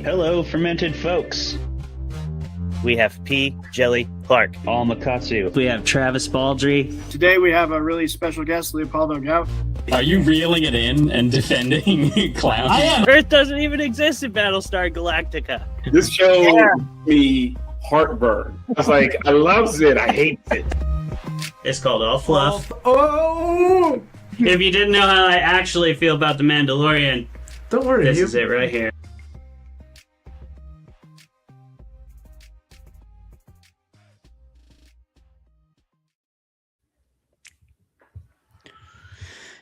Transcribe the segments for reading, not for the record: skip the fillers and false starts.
Hello, Fermented Folks. We have P. Jelly Clark. All Makatsu. We have Travis Baldry. Today we have a really special guest, Leopoldo Gout. Are you reeling it in and defending clowns? I am. Earth doesn't even exist in Battlestar Galactica. This show gives me heartburn. I was like, I loves it, I hate it. It's called All Fluff. Oh! If you didn't know how I actually feel about The Mandalorian, don't worry. This is it right here.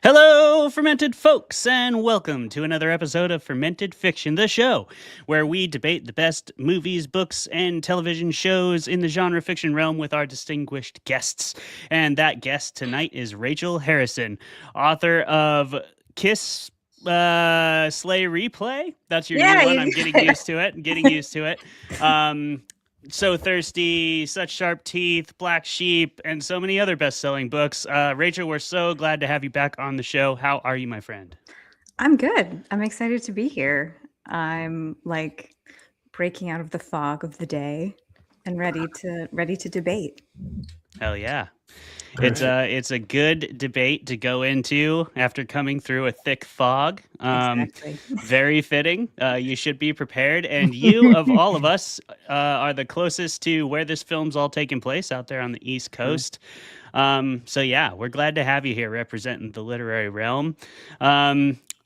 Hello, Fermented Folks, and welcome to another episode of Fermented Fiction, the show where we debate the best movies, books, and television shows in the genre fiction realm with our distinguished guests. And that guest tonight is Rachel Harrison, author of Kiss Slay Replay. That's your new one. I'm getting used to it. So Thirsty, Such Sharp Teeth, Black Sheep, and so many other best-selling books. Rachel, we're so glad to have you back on the show. How are you, my friend? I'm good. I'm excited to be here. I'm like breaking out of the fog of the day and ready to debate. Hell yeah. It's a good debate to go into after coming through a thick fog. Exactly. Very fitting. You should be prepared. And you, of all of us, are the closest to where this film's all taking place out there on the East Coast. So yeah, we're glad to have you here representing the literary realm.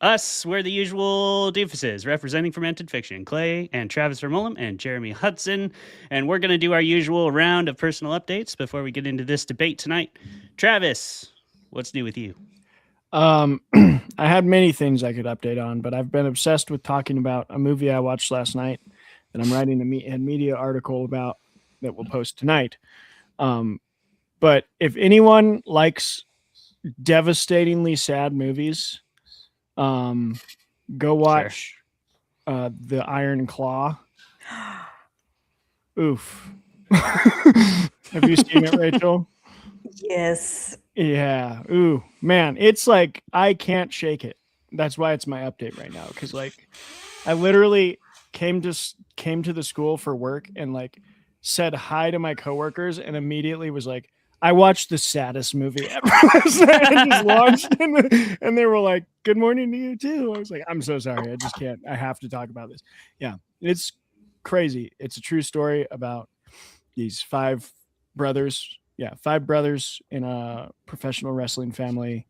Us, we're the usual doofuses representing Fermented Fiction, Clay and Travis Vermullen and Jeremy Hudson. And we're going to do our usual round of personal updates before we get into this debate tonight. Travis, what's new with you? I had many things I could update on, but I've been obsessed with talking about a movie I watched last night that I'm writing a media article about that we'll post tonight. But if anyone likes devastatingly sad movies, go watch The Iron Claw. Oof. Have you seen it, Rachel? Yes. Yeah. Ooh, man. It's like I can't shake it. That's why it's my update right now. Because like I literally came to the school for work and like said hi to my coworkers and immediately was like, I watched the saddest movie ever. I just launched and they were like, good morning to you too. I was like, I'm so sorry. I just can't. I have to talk about this. Yeah, it's crazy. It's a true story about these five brothers. Yeah, five brothers in a professional wrestling family.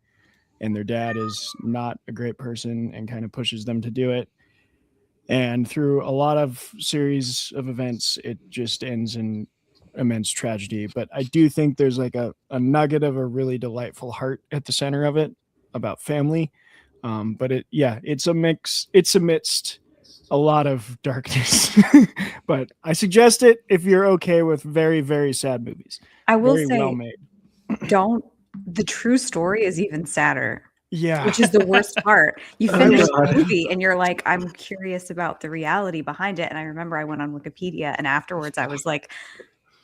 And their dad is not a great person and kind of pushes them to do it. And through a lot of series of events, it just ends in immense tragedy. But I do think there's like a nugget of a really delightful heart at the center of it about family. But it's a mix. It's amidst a lot of darkness. But I suggest it if you're okay with very, very sad movies. I will very say, well made. The true story is even sadder. Yeah. Which is the worst part. You finish the movie and you're like, I'm curious about the reality behind it. And I remember I went on Wikipedia and afterwards I was like,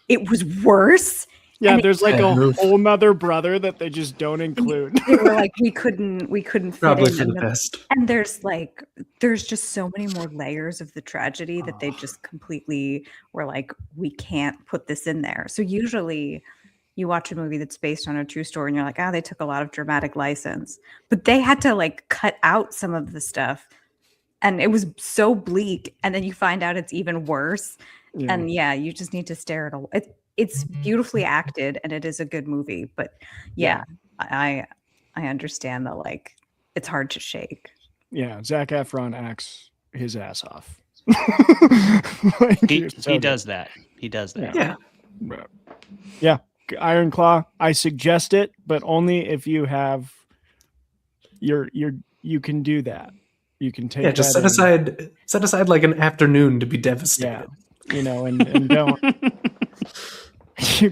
it was worse. Yeah, and there's like a whole nother brother that they just don't include. They were like, we couldn't fit probably in. for the best. And there's just so many more layers of the tragedy that they just completely were like, we can't put this in there. So usually you watch a movie that's based on a true story and you're like, they took a lot of dramatic license. But they had to like cut out some of the stuff. And it was so bleak. And then you find out it's even worse. Yeah. And you just need to stare at it. It's beautifully acted and it is a good movie. But I understand that like it's hard to shake. Yeah, Zac Efron acts his ass off. He does that. He does that. Yeah. Iron Claw. I suggest it, but only if you have you can do that. You can take just set aside like an afternoon to be devastated. Yeah, and don't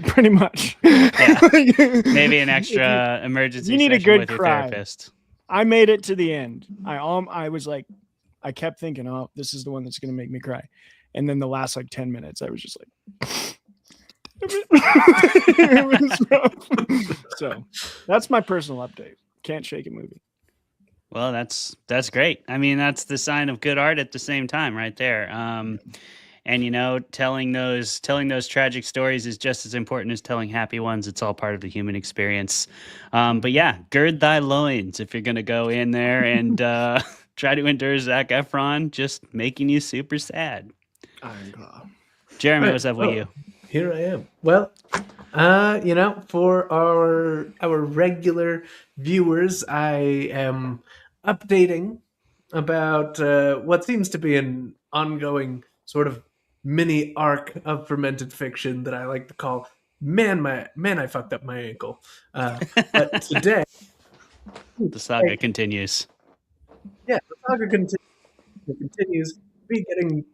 pretty much. Yeah. Maybe an extra emergency. You need a session good with your cry. therapist. I made it to the end. I was like, I kept thinking, oh, this is the one that's going to make me cry, and then the last like 10 minutes, I was just like. It was rough. So that's my personal update. Can't shake a movie. Well, that's great. I mean, that's the sign of good art at the same time, right there. And telling those tragic stories is just as important as telling happy ones. It's all part of the human experience. But yeah, gird thy loins if you're gonna go in there and try to endure Zac Efron just making you super sad. Ironclaw. Jeremy, Right. what's up with you? Here I am. Well, for our regular viewers, I am updating about what seems to be an ongoing sort of mini arc of fermented fiction that I like to call "Man, I fucked up my ankle." But today, The saga continues. yeah, the saga continues to be getting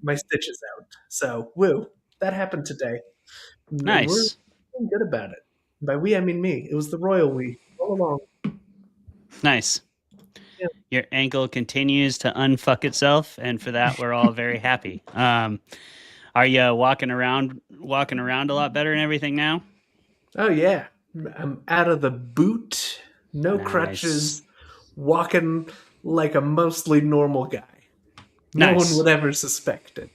my stitches out. So, woo, that happened today. And we're Nice. feeling good about it. By we, I mean me. It was the royal we all along. Nice. Yeah. Your ankle continues to unfuck itself, and for that, we're all very happy. Are you walking around a lot better and everything now? Oh yeah, I'm out of the boot, no Nice. crutches, walking like a mostly normal guy. No Nice. one would ever suspect it.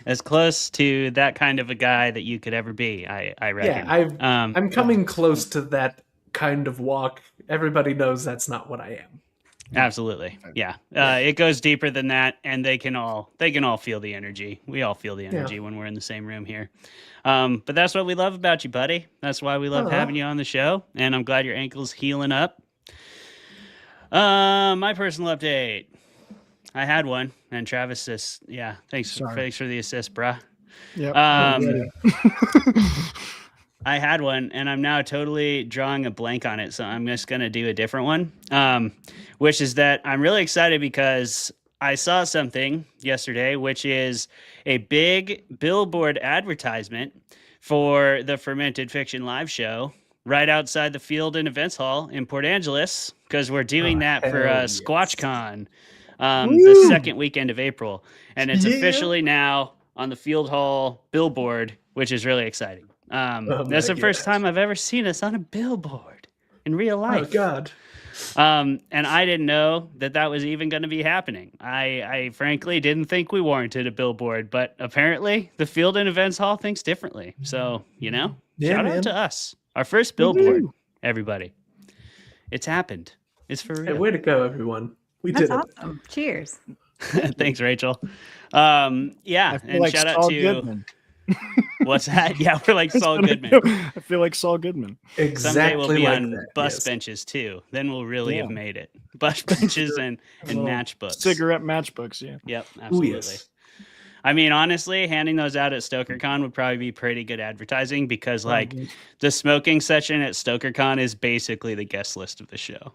As close to that kind of a guy that you could ever be, I reckon. Yeah, I'm coming close to that kind of walk. Everybody knows that's not what I am. Absolutely. Yeah. It goes deeper than that, and they can all feel the energy. We all feel the energy when we're in the same room here. But that's what we love about you, buddy. That's why we love having you on the show, and I'm glad your ankle's healing up. My personal update. I had one, and Travis says, yeah, thanks for the assist, bruh. Yep. I had one, and I'm now totally drawing a blank on it, so I'm just going to do a different one, which is that I'm really excited because I saw something yesterday, which is a big billboard advertisement for the Fermented Fiction live show right outside the Field and Events Hall in Port Angeles, because we're doing that for SquatchCon, the second weekend of April, and it's officially now on the Field Hall billboard, which is really exciting. That's the first time I've ever seen us on a billboard in real life. Oh God. And I didn't know that was even going to be happening. I frankly didn't think we warranted a billboard, but apparently the Field and Events Hall thinks differently. So, shout out to us. Our first billboard, everybody. It's happened. It's for real. Hey, way to go, everyone. We That's did it. awesome. Cheers. Thanks, Rachel. I And feel like shout out Saul to Goodman. what's that? Yeah, we're like Saul Goodman. I feel like Saul Goodman. Someday Exactly we'll be like on that. bus yes. benches too. Then we'll really have made it. Bus benches and matchbooks. Cigarette matchbooks, yeah. Yep, absolutely. yes. I mean, honestly, handing those out at StokerCon would probably be pretty good advertising because, like, the smoking section at StokerCon is basically the guest list of the show.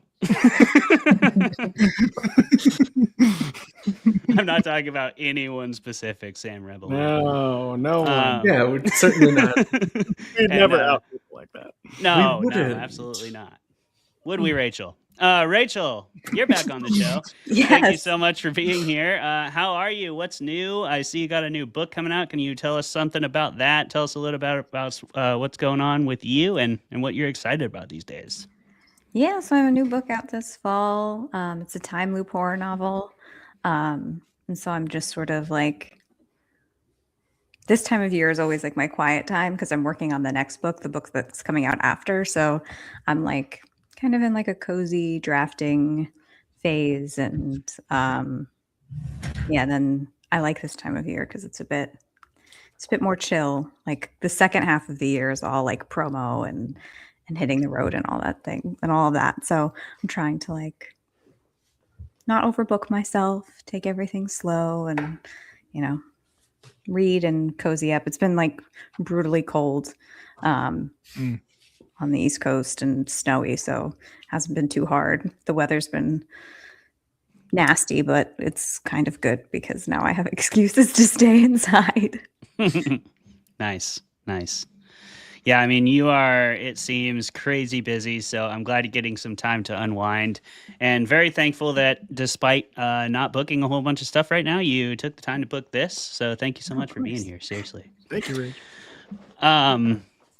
I'm not talking about anyone specific, Sam Rebel. No one. Yeah, we're certainly not. We'd never out people like that. No, We no, wouldn't. absolutely not. Would we, Rachel? Rachel, you're back on the show. Yes. Thank you so much for being here. How are you? What's new? I see you got a new book coming out. Can you tell us something about that? Tell us a little about what's going on with you and what you're excited about these days. Yeah, so I have a new book out this fall. It's a time loop horror novel. And so I'm just sort of like, this time of year is always like my quiet time because I'm working on the next book, the book that's coming out after. So I'm like kind of in like a cozy drafting phase. And then I like this time of year because it's a bit more chill. Like the second half of the year is all like promo and hitting the road and all that thing and all of that. So I'm trying to like not overbook myself, take everything slow and, read and cozy up. It's been like brutally cold on the East Coast and snowy, so it hasn't been too hard. The weather's been nasty, but it's kind of good because now I have excuses to stay inside. Nice. Yeah, I mean, you are, it seems, crazy busy, so I'm glad you're getting some time to unwind. And very thankful that despite not booking a whole bunch of stuff right now, you took the time to book this. So thank you so much for being here, seriously. Thank you, Rich.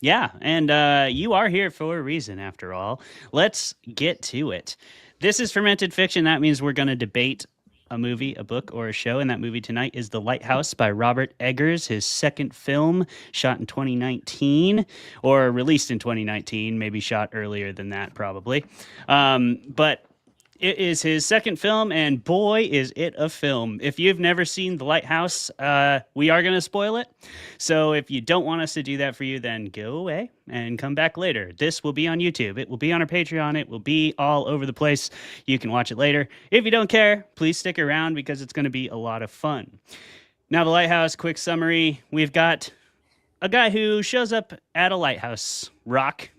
Yeah, and you are here for a reason, after all. Let's get to it. This is Fermented Fiction. That means we're going to debate a movie, a book, or a show. And that movie tonight is The Lighthouse by Robert Eggers, his second film, shot in 2019, or released in 2019, maybe shot earlier than that, probably. But it is his second film, and boy, is it a film. If you've never seen The Lighthouse, we are going to spoil it. So if you don't want us to do that for you, then go away and come back later. This will be on YouTube. It will be on our Patreon. It will be all over the place. You can watch it later. If you don't care, please stick around because it's going to be a lot of fun. Now, The Lighthouse, quick summary. We've got a guy who shows up at a lighthouse rock,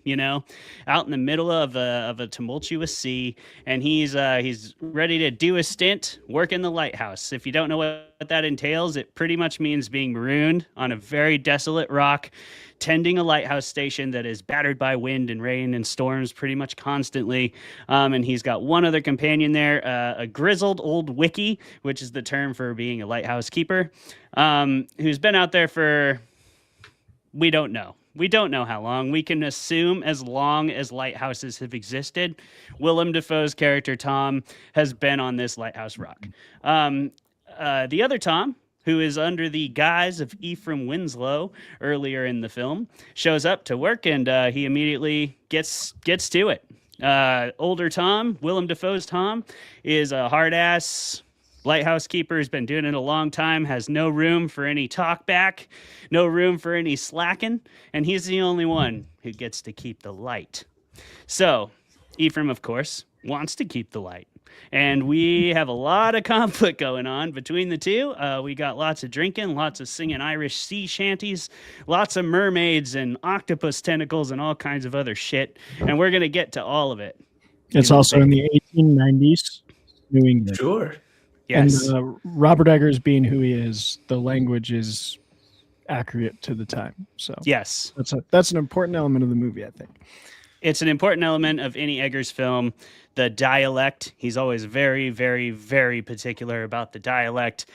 out in the middle of a tumultuous sea, and he's ready to do a stint working the lighthouse. If you don't know what that entails, it pretty much means being marooned on a very desolate rock, tending a lighthouse station that is battered by wind and rain and storms pretty much constantly. And he's got one other companion there, a grizzled old wickie, which is the term for being a lighthouse keeper, who's been out there for... We don't know. We don't know how long. We can assume as long as lighthouses have existed. Willem Dafoe's character, Tom, has been on this lighthouse rock. The other Tom, who is under the guise of Ephraim Winslow earlier in the film, shows up to work, and he immediately gets to it. Older Tom, Willem Dafoe's Tom, is a hard-ass lighthouse keeper, has been doing it a long time, has no room for any talk back, no room for any slacking, and he's the only one who gets to keep the light. So, Ephraim, of course, wants to keep the light. And we have a lot of conflict going on between the two. We got lots of drinking, lots of singing Irish sea shanties, lots of mermaids and octopus tentacles and all kinds of other shit. And we're going to get to all of it. It's also in the 1890s, New England. Sure. Yes. And Robert Eggers being who he is, the language is accurate to the time. So yes, that's an important element of the movie, I think. It's an important element of any Eggers film. The dialect, he's always very, very, very particular about the dialect.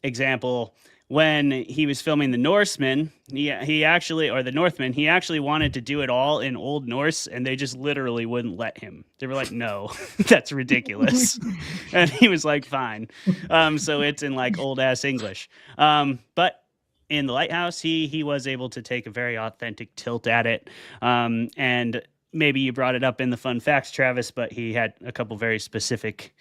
Example, when he was filming The Norseman, he actually wanted to do it all in Old Norse, and they just literally wouldn't let him. They were like, no, that's ridiculous. And he was like, fine. So it's in like old ass English. But in The Lighthouse, he was able to take a very authentic tilt at it. And maybe you brought it up in the fun facts, Travis, but he had a couple very specific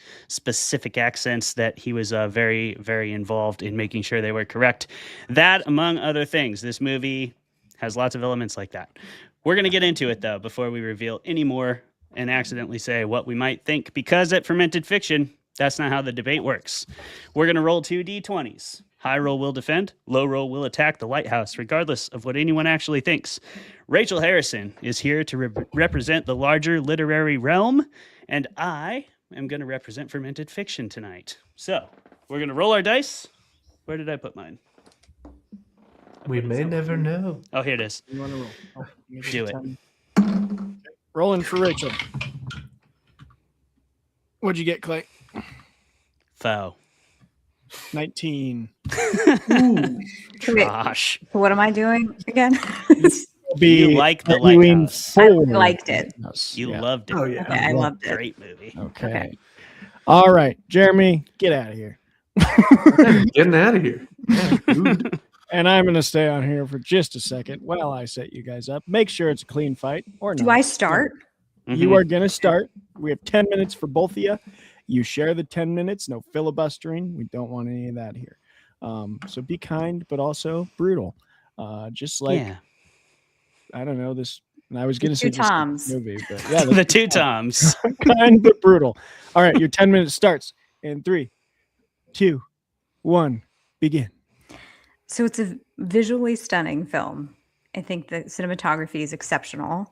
accents that he was very, very involved in making sure they were correct. That, among other things, this movie has lots of elements like that. We're going to get into it, though, before we reveal any more and accidentally say what we might think, because at Fermented Fiction, that's not how the debate works. We're going to roll 2 D20s. High roll will defend, low roll will attack the lighthouse, regardless of what anyone actually thinks. Rachel Harrison is here to represent the larger literary realm, and I am going to represent Fermented Fiction tonight. So, we're going to roll our dice. Where did I put mine? We may never know. Oh, here it is. You want to roll? Oh, Do it. Rolling for Rachel. What'd you get, Clay? Foe. 19. Gosh. What am I doing again? You like The arguing Lighthouse. I for liked it. Lighthouse. You Yeah. loved it. Oh, yeah. Okay, I loved it. Great movie. Okay. All right, Jeremy, get out of here. Getting out of here. Yeah, dude. And I'm going to stay on here for just a second while I set you guys up. Make sure it's a clean fight or not. Do I start? You are going to start. We have 10 minutes for both of you. You share the 10 minutes. No filibustering. We don't want any of that here. So be kind, but also brutal. Just like, I don't know, this. And I was going to say Two Toms. movie, but yeah, The two Toms. kind but brutal. All right, your 10 minutes starts in 3, 2, 1, begin. So it's a visually stunning film. I think the cinematography is exceptional.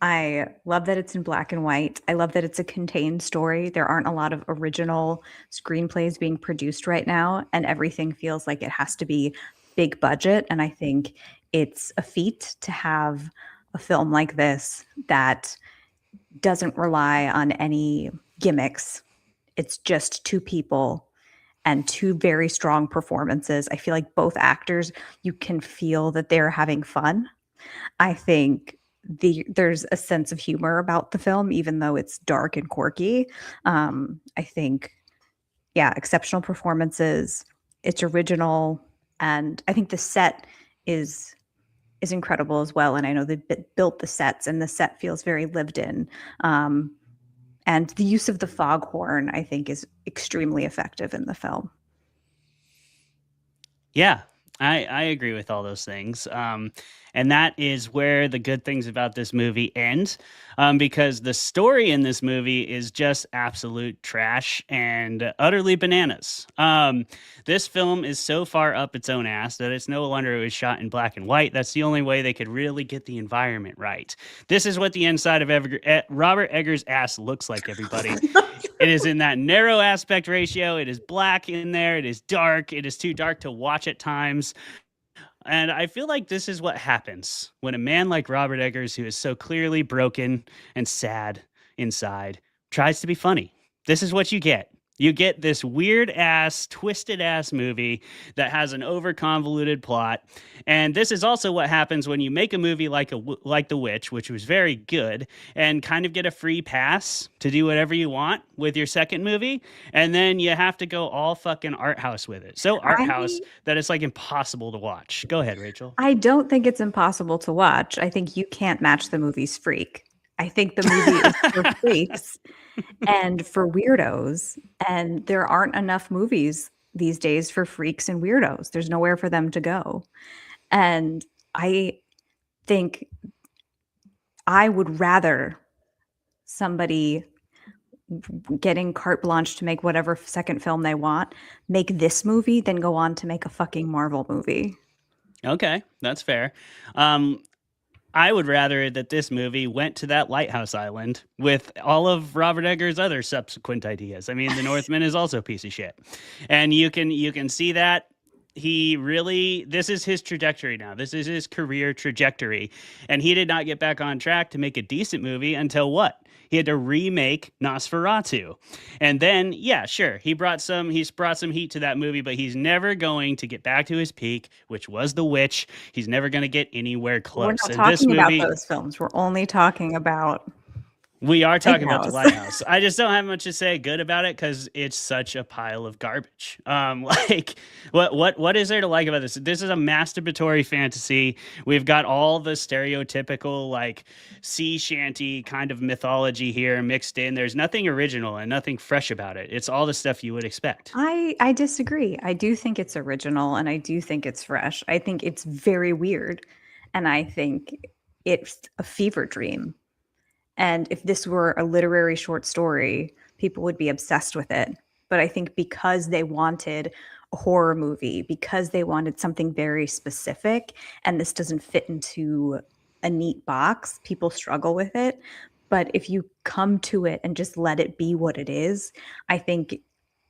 I love that it's in black and white. I love that it's a contained story. There aren't a lot of original screenplays being produced right now, and everything feels like it has to be big budget. And I think it's a feat to have a film like this that doesn't rely on any gimmicks. It's just two people and two very strong performances. I feel like both actors, you can feel that they're having fun. I think there's a sense of humor about the film, even though it's dark and quirky. I think, yeah, exceptional performances. It's original, and I think the set is incredible as well. And I know they built the sets, and the set feels very lived in. And the use of the foghorn, I think, is extremely effective in the film. Yeah, I agree with all those things. And that is where the good things about this movie end, because the story in this movie is just absolute trash and utterly bananas. This film is so far up its own ass that it's no wonder it was shot in black and white. That's the only way they could really get the environment right. This is what the inside of Robert Eggers' ass looks like, everybody. It is in that narrow aspect ratio. It is black in there. It is dark. It is too dark to watch at times. And I feel like this is what happens when a man like Robert Eggers, who is so clearly broken and sad inside, tries to be funny. This is what you get. You get this weird ass, twisted ass movie that has an over convoluted plot. And this is also what happens when you make a movie like The Witch, which was very good, and kind of get a free pass to do whatever you want with your second movie. And then you have to go all fucking art house with it. So art house that it's like impossible to watch. Go ahead, Rachel. I don't think it's impossible to watch. I think you can't match the movie's freak. I think the movie is for freaks and for weirdos. And there aren't enough movies these days for freaks and weirdos. There's nowhere for them to go. And I think I would rather somebody getting carte blanche to make whatever second film they want make this movie than go on to make a fucking Marvel movie. Okay, that's fair. I would rather that this movie went to that lighthouse island with all of Robert Eggers' other subsequent ideas. I mean, The Northman is also a piece of shit. And you can see that this is his trajectory now. This is his career trajectory. And he did not get back on track to make a decent movie until what? He had to remake Nosferatu. And then, yeah, sure, he's brought some heat to that movie, but he's never going to get back to his peak, which was The Witch. He's never going to get anywhere close. We're not talking about those films. We're only talking about... We are talking about The Lighthouse. I just don't have much to say good about it because it's such a pile of garbage. What is there to like about this? This is a masturbatory fantasy. We've got all the stereotypical like sea shanty kind of mythology here mixed in. There's nothing original and nothing fresh about it. It's all the stuff you would expect. I disagree. I do think it's original and I do think it's fresh. I think it's very weird, and I think it's a fever dream. And if this were a literary short story, people would be obsessed with it. But I think because they wanted a horror movie, because they wanted something very specific, and this doesn't fit into a neat box, people struggle with it. But if you come to it and just let it be what it is, I think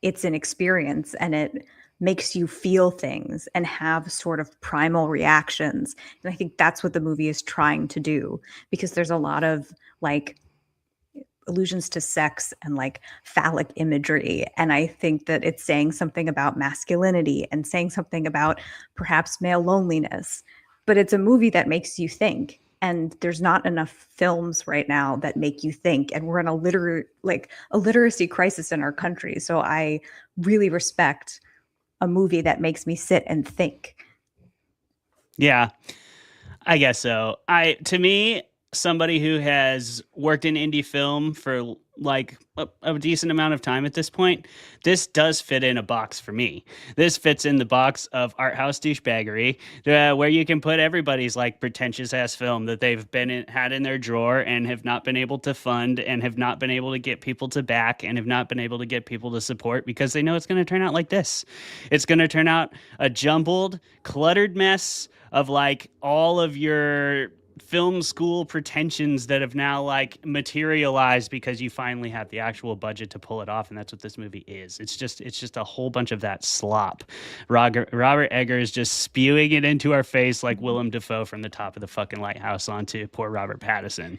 it's an experience, and it makes you feel things and have sort of primal reactions. And I think that's what the movie is trying to do, because there's a lot of like allusions to sex and like phallic imagery. And I think that it's saying something about masculinity and saying something about perhaps male loneliness, but it's a movie that makes you think. And there's not enough films right now that make you think. And we're in a literacy crisis in our country. So I really respect a movie that makes me sit and think. Yeah, I guess so. To me, somebody who has worked in indie film for like a decent amount of time at this point, this does fit in a box for me. This fits in the box of art house douchebaggery, where you can put everybody's like pretentious ass film that they've had in their drawer and have not been able to fund and have not been able to get people to back and have not been able to get people to support because they know it's going to turn out like this. It's going to turn out a jumbled, cluttered mess of like all of your film school pretensions that have now like materialized because you finally have the actual budget to pull it off, and that's what this movie is. It's just a whole bunch of that slop. Robert Eggers just spewing it into our face like Willem Dafoe from the top of the fucking lighthouse onto poor Robert Pattison.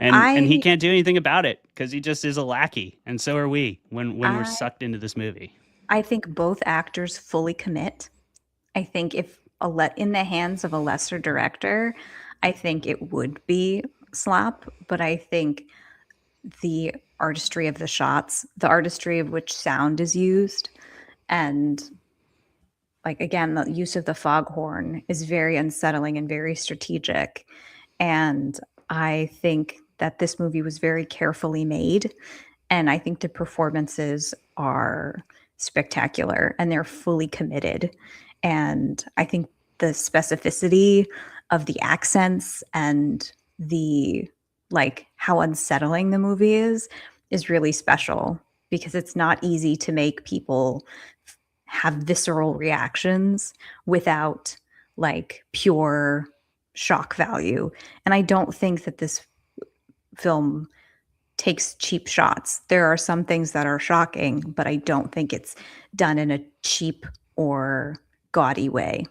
And he can't do anything about it because he just is a lackey, and so are we when we're sucked into this movie. I think both actors fully commit. I think if in the hands of a lesser director, I think it would be slap, but I think the artistry of the shots, the artistry of which sound is used, and like again, the use of the foghorn is very unsettling and very strategic. And I think that this movie was very carefully made. And I think the performances are spectacular and they're fully committed. And I think the specificity of the accents and the like how unsettling the movie is really special because it's not easy to make people have visceral reactions without like pure shock value. And I don't think that this film takes cheap shots. There are some things that are shocking, but I don't think it's done in a cheap or gaudy way.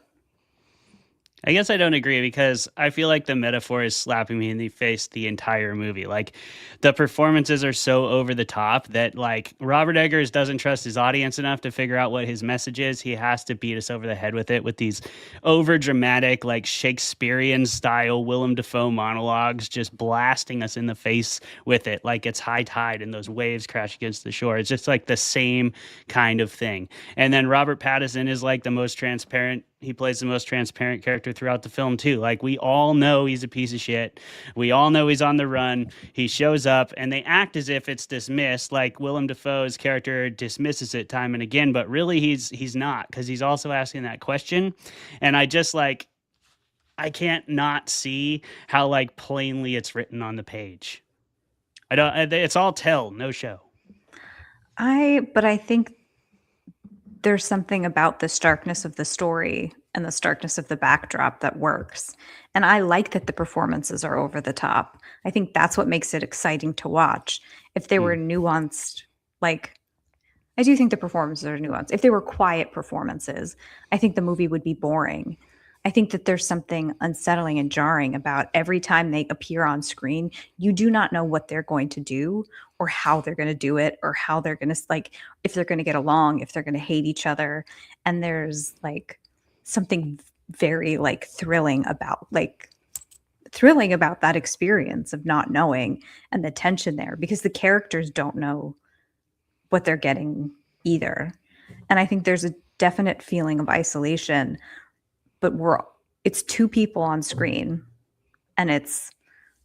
I guess I don't agree because I feel like the metaphor is slapping me in the face the entire movie. Like the performances are so over the top that like Robert Eggers doesn't trust his audience enough to figure out what his message is. He has to beat us over the head with it with these over dramatic, like Shakespearean style Willem Dafoe monologues, just blasting us in the face with it. Like it's high tide and those waves crash against the shore. It's just like the same kind of thing. And then Robert Pattison is like the most transparent. He plays the most transparent character throughout the film too. Like we all know he's a piece of shit. We all know he's on the run. He shows up and they act as if it's dismissed. Like Willem Dafoe's character dismisses it time and again, but really he's not because he's also asking that question. And I just like, I can't not see how like plainly it's written on the page. It's all tell, no show. But I think there's something about the starkness of the story and the starkness of the backdrop that works. And I like that the performances are over the top. I think that's what makes it exciting to watch. If they were nuanced, like, I do think the performances are nuanced. If they were quiet performances, I think the movie would be boring. I think that there's something unsettling and jarring about every time they appear on screen, you do not know what they're going to do or how they're going to do it or how they're going to like, if they're going to get along, if they're going to hate each other. And there's like something very like thrilling about that experience of not knowing and the tension there because the characters don't know what they're getting either. And I think there's a definite feeling of isolation, but it's two people on screen and I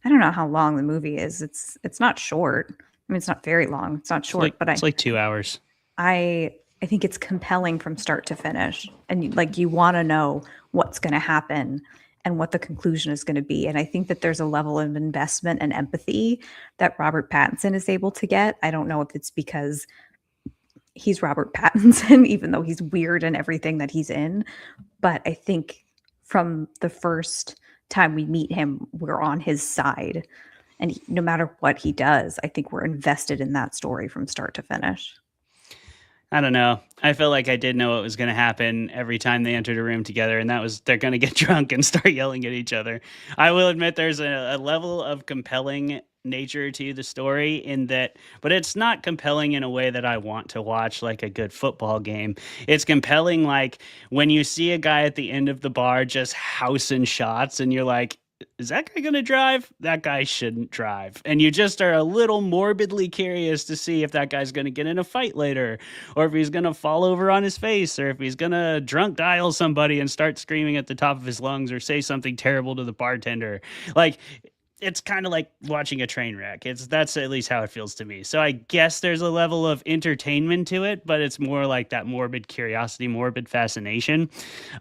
don't know how long the movie is. It's not short. I mean, it's not very long. It's not short, but it's like 2 hours. I think it's compelling from start to finish. And like, you want to know what's going to happen and what the conclusion is going to be. And I think that there's a level of investment and empathy that Robert Pattinson is able to get. I don't know if it's because he's Robert Pattinson, even though he's weird in everything that he's in. But I think from the first time we meet him, we're on his side. And no matter what he does, I think we're invested in that story from start to finish. I don't know. I feel like I did know what was going to happen every time they entered a room together, and that was they're going to get drunk and start yelling at each other. I will admit there's a level of compelling nature to the story in that, but it's not compelling in a way that I want to watch like a good football game. It's compelling like when you see a guy at the end of the bar just housing shots and you're like, is that guy going to drive? That guy shouldn't drive. And you just are a little morbidly curious to see if that guy's going to get in a fight later, or if he's going to fall over on his face, or if he's going to drunk dial somebody and start screaming at the top of his lungs or say something terrible to the bartender. Like, it's kind of like watching a train wreck. That's at least how it feels to me. So I guess there's a level of entertainment to it, but it's more like that morbid curiosity, morbid fascination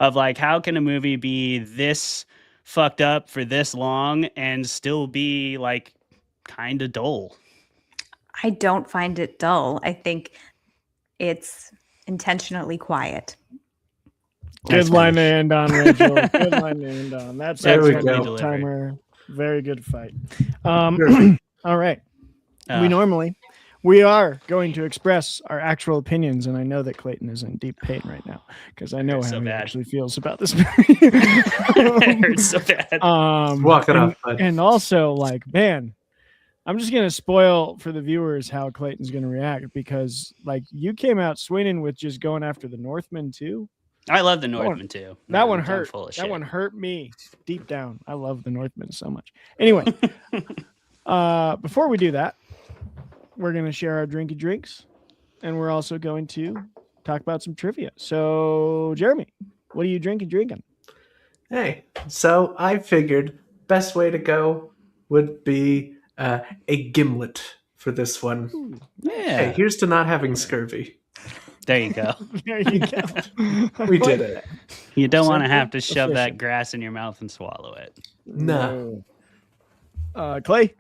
of like, how can a movie be this fucked up for this long and still be like kind of dull? I don't find it dull. I think it's intentionally quiet. Good line to end on, Rachel. Good line to end on. That's there we excellent go. Timer. Very good fight. All right. We are going to express our actual opinions, and I know that Clayton is in deep pain right now because I know how he actually feels about this movie. It hurts so bad. Walk it off, bud. And also, like, man, I'm just gonna spoil for the viewers how Clayton's gonna react because, like, you came out swinging with just going after the Northmen too. I love the Northman too. That one I'm hurt. full of That shit. one hurt me deep down. I love the Northman so much. Anyway, before we do that, we're going to share our drinky drinks, and we're also going to talk about some trivia. So, Jeremy, what are you drinking? Hey, so I figured best way to go would be a gimlet for this one. Ooh, Yeah. Hey, here's to not having scurvy. There you go. there you go. We did it. You don't want to Simple, have to shove that efficient. grass in your mouth and swallow it. No. Clay.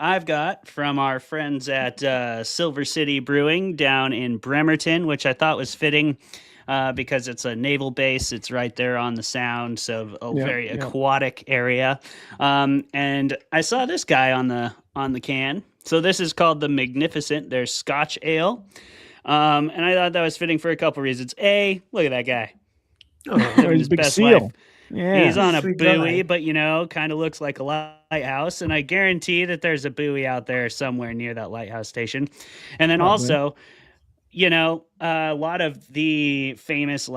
I've got from our friends at Silver City Brewing down in Bremerton, which I thought was fitting because it's a naval base. It's right there on the Sound, so a very aquatic area. And I saw this guy on the can. So this is called the Magnificent. Their Scotch Ale. And I thought that was fitting for a couple reasons. A, look at that guy. Oh, Living He's his big best seal. life. Yeah. He's on a Sweet buoy, guy. but kind of looks like a lighthouse. And I guarantee that there's a buoy out there somewhere near that lighthouse station. And then Probably. also, a lot of the famous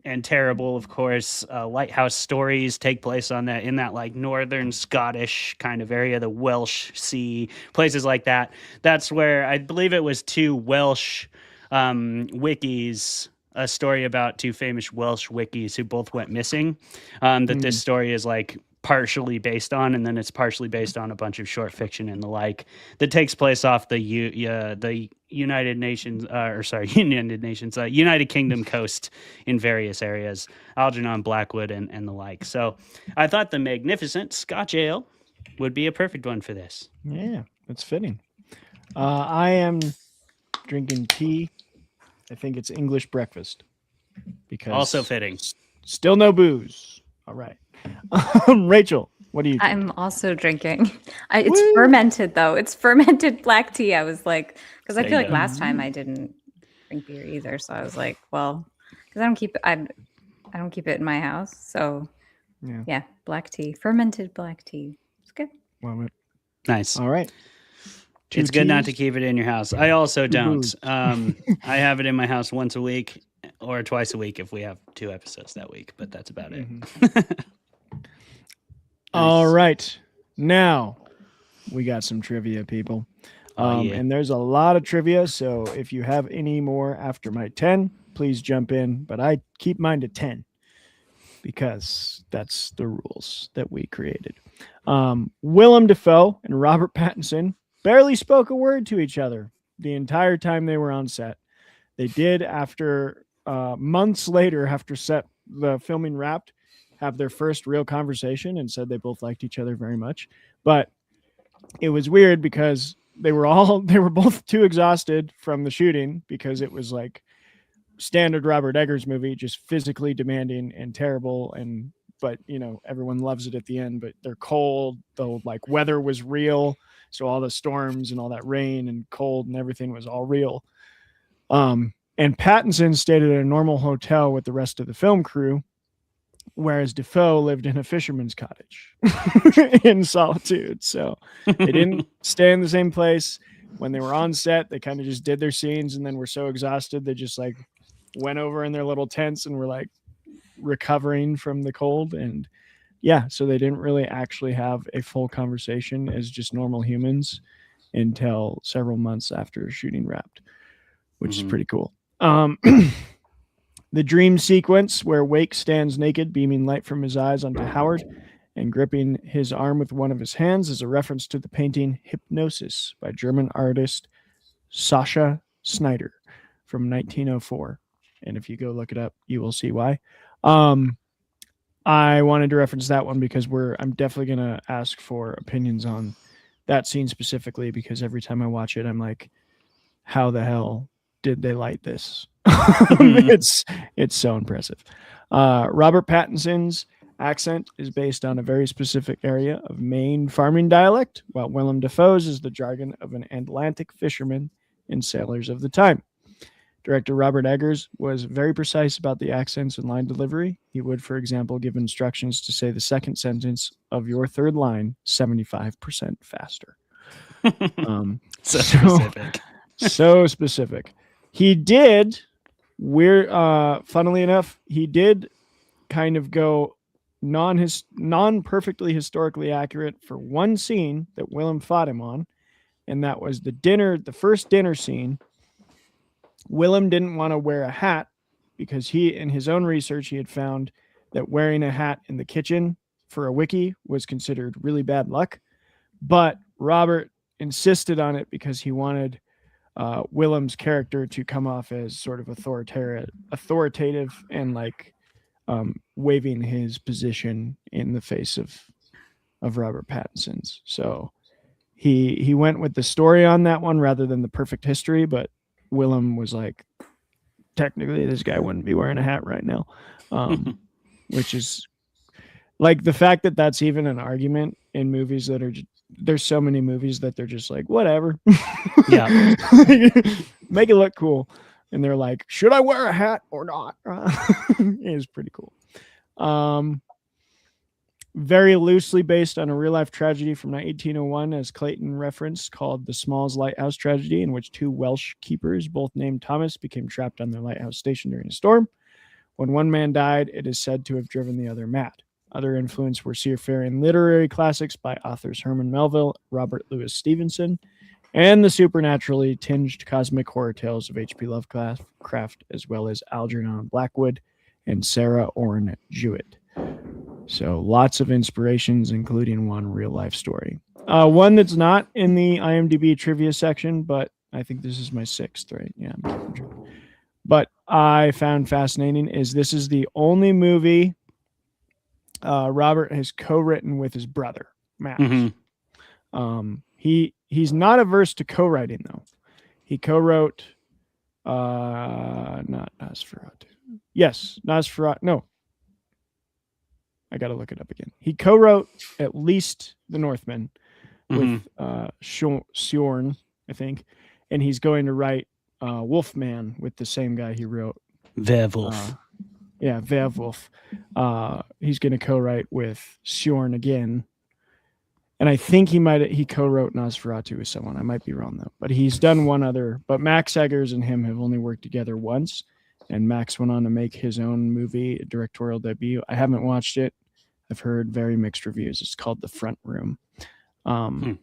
and terrible, of course, lighthouse stories take place in that northern Scottish kind of area, the Welsh Sea, places like that. That's where I believe it was two Welsh wikis. A story about two famous Welsh wikis who both went missing, that this story is partially based on, and then it's partially based on a bunch of short fiction and the like that takes place off the United Kingdom coast in various areas, Algernon, Blackwood, and the like. So I thought the Magnificent Scotch Ale would be a perfect one for this. Yeah, that's fitting. I am drinking tea. I think it's English breakfast because Also fitting. Still no booze. All right. Rachel, what do you? I'm also drinking. It's Woo! fermented though. It's fermented black tea. I was like, because I There feel you like go. last time I didn't drink beer either, so I was like, well, because I don't keep it in my house. So yeah, black tea, fermented black tea. It's good. Love it. Nice. All right. It's good not to keep it in your house. I also don't. I have it in my house once a week or twice a week if we have 2 episodes that week, but that's about it. All right. Now we got some trivia, people. Yeah. And there's a lot of trivia. So if you have any more after my 10, please jump in. But I keep mine to 10 because that's the rules that we created. Willem Defoe and Robert Pattison barely spoke a word to each other the entire time they were on set. They did, after months later, after the filming wrapped, have their first real conversation and said they both liked each other very much. But it was weird because they were both too exhausted from the shooting because it was like standard Robert Eggers movie, just physically demanding and terrible. But everyone loves it at the end, but they're cold. The weather was real. So all the storms and all that rain and cold and everything was all real. And Pattinson stayed at a normal hotel with the rest of the film crew, whereas Defoe lived in a fisherman's cottage in solitude. So they didn't stay in the same place. When they were on set, they kind of just did their scenes and then were so exhausted they just went over in their little tents and were recovering from the cold. And so they didn't really actually have a full conversation as just normal humans until several months after shooting wrapped, which is pretty cool. The dream sequence where Wake stands naked, beaming light from his eyes onto Howard and gripping his arm with one of his hands is a reference to the painting Hypnosis by German artist Sascha Snyder from 1904. And if you go look it up, you will see why. I wanted to reference that one because I'm definitely going to ask for opinions on that scene specifically, because every time I watch it, I'm like, how the hell did they light this? It's so impressive. Robert Pattinson's accent is based on a very specific area of Maine farming dialect, while Willem Dafoe's is the jargon of an Atlantic fisherman and sailors of the time. Director Robert Eggers was very precise about the accents and line delivery. He would, for example, give instructions to say the second sentence of your third line 75% faster. So specific. So specific. He did Funnily enough, he did kind of go non-perfectly historically accurate for one scene that Willem fought him on, and that was the first dinner scene. Willem didn't want to wear a hat because in his own research, he had found that wearing a hat in the kitchen for a wiki was considered really bad luck. But Robert insisted on it because he wanted Willem's character to come off as sort of authoritative and like waving his position in the face of Robert Pattinson's. So he went with the story on that one rather than the perfect history, but Willem was like, technically this guy wouldn't be wearing a hat right now, which is like the fact that that's even an argument in movies that are there's so many movies that they're just like, whatever. Yeah. Make it look cool. And they're like, should I wear a hat or not? It was pretty cool. Very loosely based on a real life tragedy from 1801, as Clayton referenced, called the Smalls Lighthouse tragedy, in which two Welsh keepers, both named Thomas, became trapped on their lighthouse station during a storm. When one man died, it is said to have driven the other mad. Other influence were seafaring literary classics by authors Herman Melville, Robert Louis Stevenson, and the supernaturally tinged cosmic horror tales of H.P. Lovecraft, as well as Algernon Blackwood and Sarah Orne Jewett. So lots of inspirations, including one real-life story. One that's not in the IMDb trivia section, but I think this is my sixth, right? Yeah, I'm keeping track. But I found fascinating is this is the only movie Robert has co-written with his brother, Max. Mm-hmm. He's not averse to co-writing, though. He co-wrote not Nosferatu. Yes, Nosferatu. No. I got to look it up again. He co-wrote at least The Northman with Sjorn, I think. And he's going to write Wolfman with the same guy he wrote. Werewolf. Werewolf. He's going to co-write with Sjorn again. And I think he co-wrote Nosferatu with someone. I might be wrong, though. But he's done one other. But Max Eggers and him have only worked together once. And Max went on to make his own movie, a directorial debut. I haven't watched it. I've heard very mixed reviews. It's called The Front Room. 10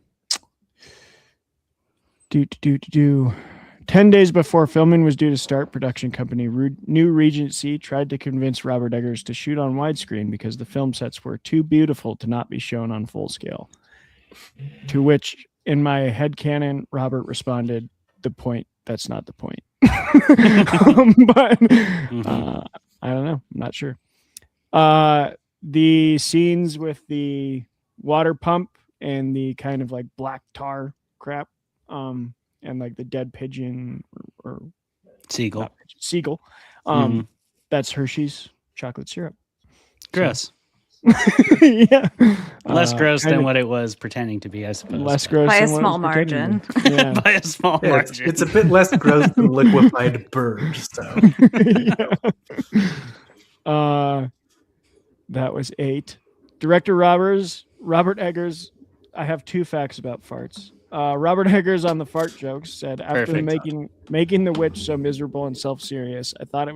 days before filming was due to start, production company New Regency tried to convince Robert Eggers to shoot on widescreen because the film sets were too beautiful to not be shown on full scale. To which, in my headcanon, Robert responded, "The point, that's not the point." But I don't know. I'm not sure. The scenes with the water pump and the kind of like black tar crap, and like the dead pigeon or Seagull. Seagull. That's Hershey's chocolate syrup. Gross. Yeah. Less gross than what it was pretending to be, I suppose. Less gross by a than what it small was pretending margin. to be. Yeah. By a small margin. It's a bit less gross than liquefied bird. So that was 8. Director Robert Eggers. I have 2 facts about farts. Robert Eggers on the fart jokes said, after making The Witch so miserable and self-serious, I thought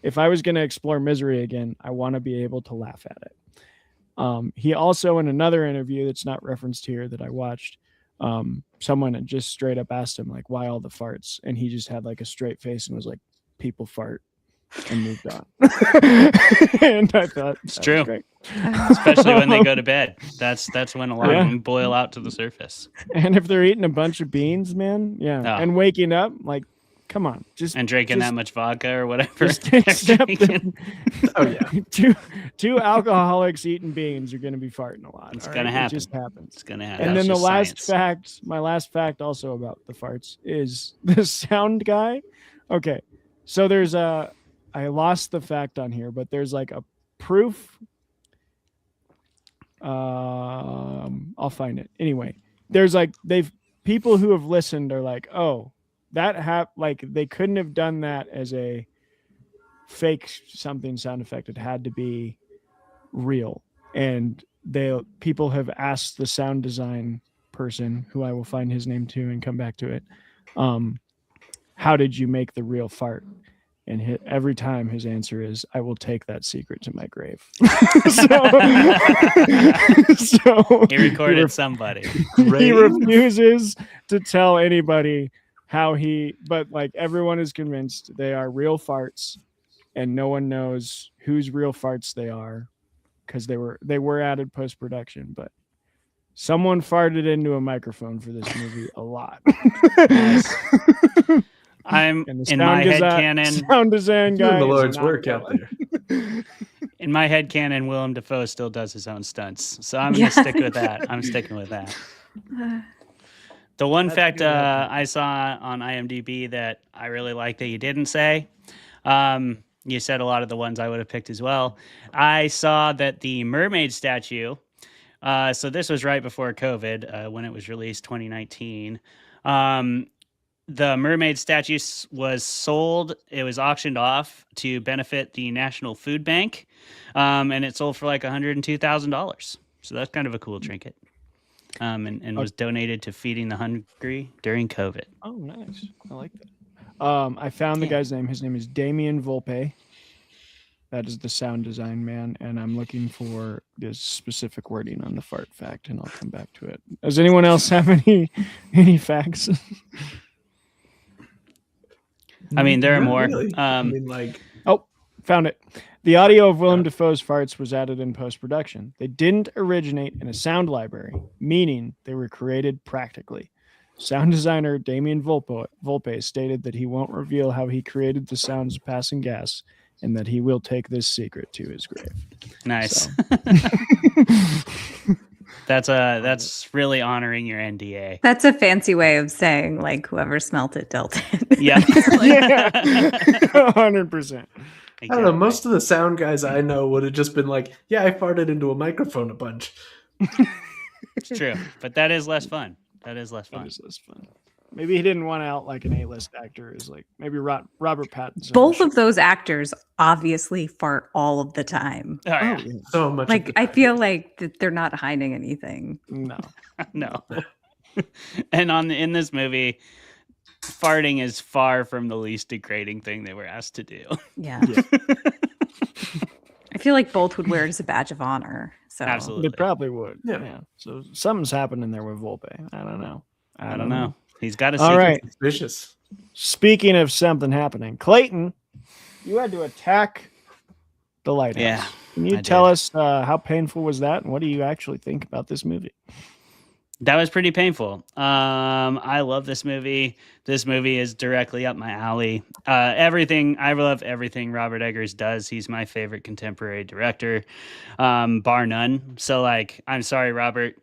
if I was gonna explore misery again, I want to be able to laugh at it. He also, in another interview that's not referenced here that I watched, someone had just straight up asked him like, why all the farts? And he just had like a straight face and was like, people fart, and moved on. And I thought It's true. Great. Especially when they go to bed. That's when a lot of them boil out to the surface. And if they're eating a bunch of beans, man, and waking up, like, come on, and drinking that much vodka or whatever. Just accept two alcoholics eating beans are going to be farting a lot. It's going to happen. It just happens. It's going to happen. And then That's my last fact also about the farts is the sound guy. Okay, so there's I lost the fact on here, but there's like a proof. I'll find it anyway. There's like people who have listened are like, oh, that like they couldn't have done that as a fake something sound effect. It had to be real. And people have asked the sound design person, who I will find his name too and come back to it, how did you make the real fart? And every time his answer is, "I will take that secret to my grave." so He recorded somebody. he refuses to tell anybody but like everyone is convinced they are real farts, and no one knows whose real farts they are because they were added post-production, but someone farted into a microphone for this movie a lot. Nice. I'm in my headcanon. Sound design guy. Doing the Lord's work out there. In my headcanon, Willem Dafoe still does his own stunts, so I'm gonna stick with that. I'm sticking with that. The one fact I saw on IMDb that I really like that you didn't say, you said a lot of the ones I would have picked as well. I saw that the mermaid statue. So this was right before COVID, when it was released, 2019. The mermaid statue was sold. It was auctioned off to benefit the National Food Bank, and it sold for like $102,000. So that's kind of a cool trinket, and was donated to feeding the hungry during COVID. Oh, nice. I like that. I found the guy's name. His name is Damien Volpe. That is the sound design man, and I'm looking for this specific wording on the fart fact, and I'll come back to it. Does anyone else have any facts? I mean, there are more. Really. Found it. The audio of Willem Dafoe's farts was added in post-production. They didn't originate in a sound library, meaning they were created practically. Sound designer Damien Volpe stated that he won't reveal how he created the sounds of passing gas, and that he will take this secret to his grave. Nice. So. That's really honoring your NDA. That's a fancy way of saying like whoever smelt it dealt it. Yeah. Yeah. 100%. I don't know. Most of the sound guys I know would have just been like, "Yeah, I farted into a microphone a bunch." It's true, but that is less fun. That is less fun. Maybe he didn't want out like an A-list actor. Is like maybe Robert Pattison. Both of those actors obviously fart all of the time. Oh, yeah. So much. Like I feel like that they're not hiding anything. No. No. And in this movie, farting is far from the least degrading thing they were asked to do. Yeah. I feel like both would wear it as a badge of honor. So Absolutely. They probably would. Yeah. So something's happening there with Volpe. I don't know. I don't know. He's got a All secret. right. Vicious. Speaking of something happening, Clayton, you had to attack the lighthouse. Yeah. Can you tell us how painful was that, and what do you actually think about this movie? That was pretty painful. I love this movie. This movie is directly up my alley. I love everything Robert Eggers does. He's my favorite contemporary director, bar none. So, like, I'm sorry, Robert,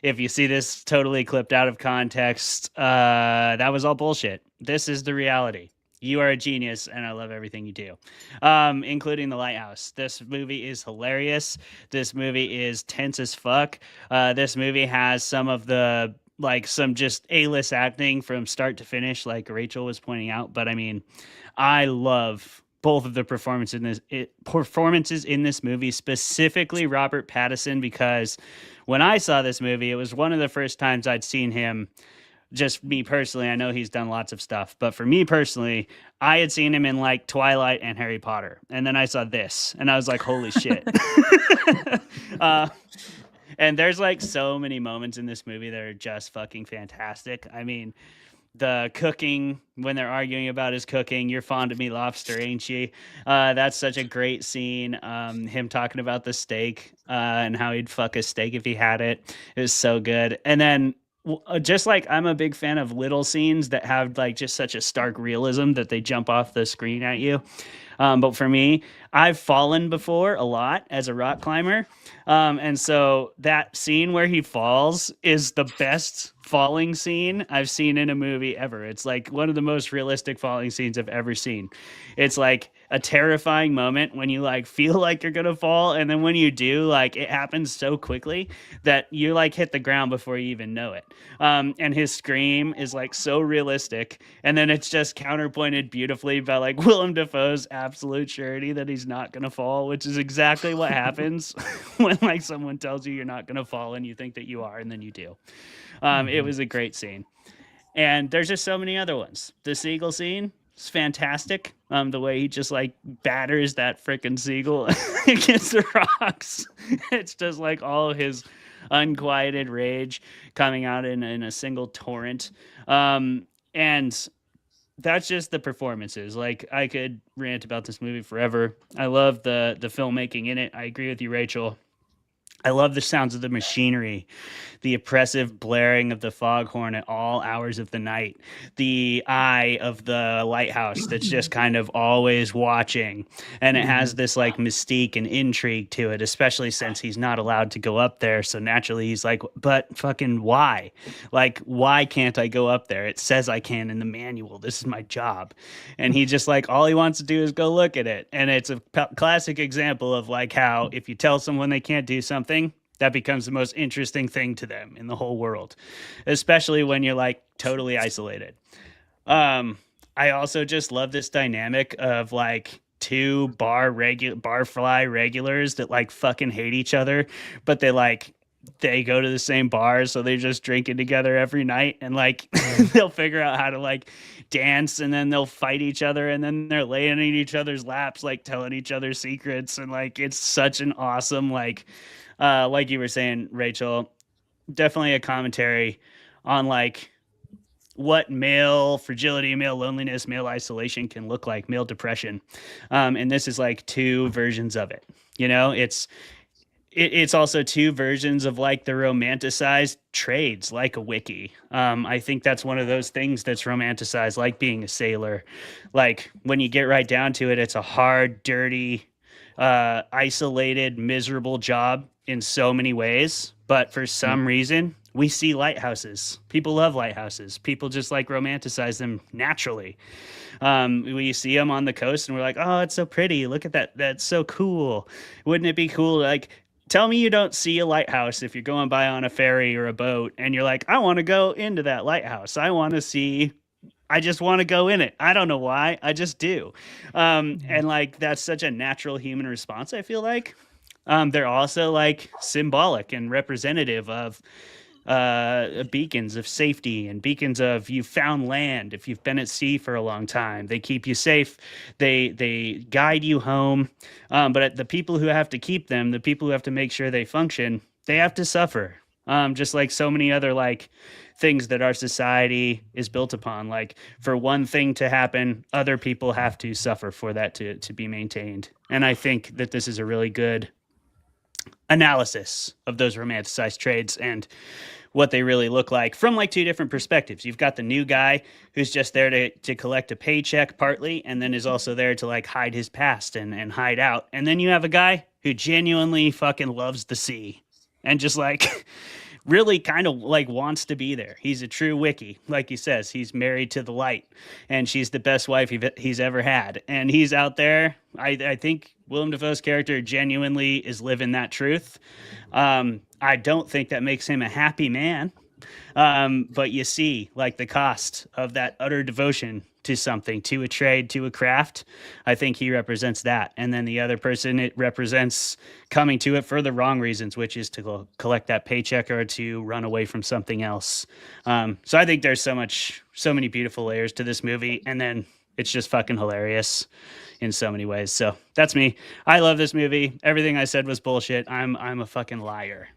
if you see this totally clipped out of context, that was all bullshit. This is the reality. You are a genius, and I love everything you do, including The Lighthouse. This movie is hilarious. This movie is tense as fuck. This movie has some of the, like, some just A-list acting from start to finish, like Rachel was pointing out. But, I mean, I love both of the performances in this movie, specifically Robert Pattison, because when I saw this movie, it was one of the first times I'd seen him. Just me personally, I know he's done lots of stuff, but for me personally, I had seen him in like Twilight and Harry Potter. And then I saw this and I was like, holy shit. And there's like so many moments in this movie that are just fucking fantastic. I mean, the cooking, when they're arguing about his cooking, "You're fond of me, lobster, ain't she?" That's such a great scene. Him talking about the steak and how he'd fuck a steak if he had it. It was so good. And then just like I'm a big fan of little scenes that have like just such a stark realism that they jump off the screen at you. But for me, I've fallen before a lot as a rock climber. And so that scene where he falls is the best falling scene I've seen in a movie ever. It's like one of the most realistic falling scenes I've ever seen. It's like a terrifying moment when you like feel like you're gonna fall, and then when you do, like it happens so quickly that you like hit the ground before you even know it. And his scream is like so realistic, and then it's just counterpointed beautifully by like Willem Dafoe's absolute surety that he's not gonna fall, which is exactly what happens when like someone tells you you're not gonna fall and you think that you are, and then you do. It was a great scene. And there's just so many other ones. The seagull scene, is fantastic. The way he just like batters that freaking seagull against the rocks. It's just like all of his unquieted rage coming out in a single torrent. And that's just the performances. Like, I could rant about this movie forever. I love the filmmaking in it. I agree with you, Rachel. I love the sounds of the machinery, the oppressive blaring of the foghorn at all hours of the night, the eye of the lighthouse that's just kind of always watching. And it has this like mystique and intrigue to it, especially since he's not allowed to go up there. So naturally he's like, but fucking why? Like, why can't I go up there? It says I can in the manual. This is my job. And he just like, all he wants to do is go look at it. And it's a classic example of like how if you tell someone they can't do something, that becomes the most interesting thing to them in the whole world, especially when you're like totally isolated. I also just love this dynamic of like two barfly regulars that like fucking hate each other, but they go to the same bars, so they're just drinking together every night, and like they'll figure out how to like dance, and then they'll fight each other, and then they're laying in each other's laps, like telling each other secrets, and like it's such an awesome like you were saying, Rachel, definitely a commentary on like what male fragility, male loneliness, male isolation can look like, male depression. And this is like two versions of it. You know, it's also two versions of like the romanticized trades, like a wiki. I think that's one of those things that's romanticized, like being a sailor. Like when you get right down to it, it's a hard, dirty, isolated, miserable job in so many ways. But for some reason, we see lighthouses. People love lighthouses. People just like romanticize them naturally. We see them on the coast and we're like, oh, it's so pretty. Look at that. That's so cool. Wouldn't it be cool to like, tell me you don't see a lighthouse if you're going by on a ferry or a boat and you're like, I want to go into that lighthouse. I just want to go in it. I don't know why. I just do. And like, that's such a natural human response, I feel like. They're also like symbolic and representative of beacons of safety and beacons of you found land if you've been at sea for a long time. They keep you safe. They guide you home. But the people who have to keep them, the people who have to make sure they function, they have to suffer. Just like so many other like things that our society is built upon. Like for one thing to happen, other people have to suffer for that to be maintained. And I think that this is a really good analysis of those romanticized trades and what they really look like from like two different perspectives. You've got the new guy who's just there to collect a paycheck partly, and then is also there to like hide his past and hide out. And then you have a guy who genuinely fucking loves the sea and just like really kind of like wants to be there. He's a true wiki. Like he says, he's married to the light and she's the best wife he's ever had. And he's out there. I think Willem Dafoe's character genuinely is living that truth. I don't think that makes him a happy man. But you see like the cost of that utter devotion to something, to a trade, to a craft. I think he represents that. And then the other person, it represents coming to it for the wrong reasons, which is to collect that paycheck or to run away from something else. So I think there's so many beautiful layers to this movie. And then it's just fucking hilarious in so many ways. So that's me. I love this movie. Everything I said was bullshit. I'm a fucking liar.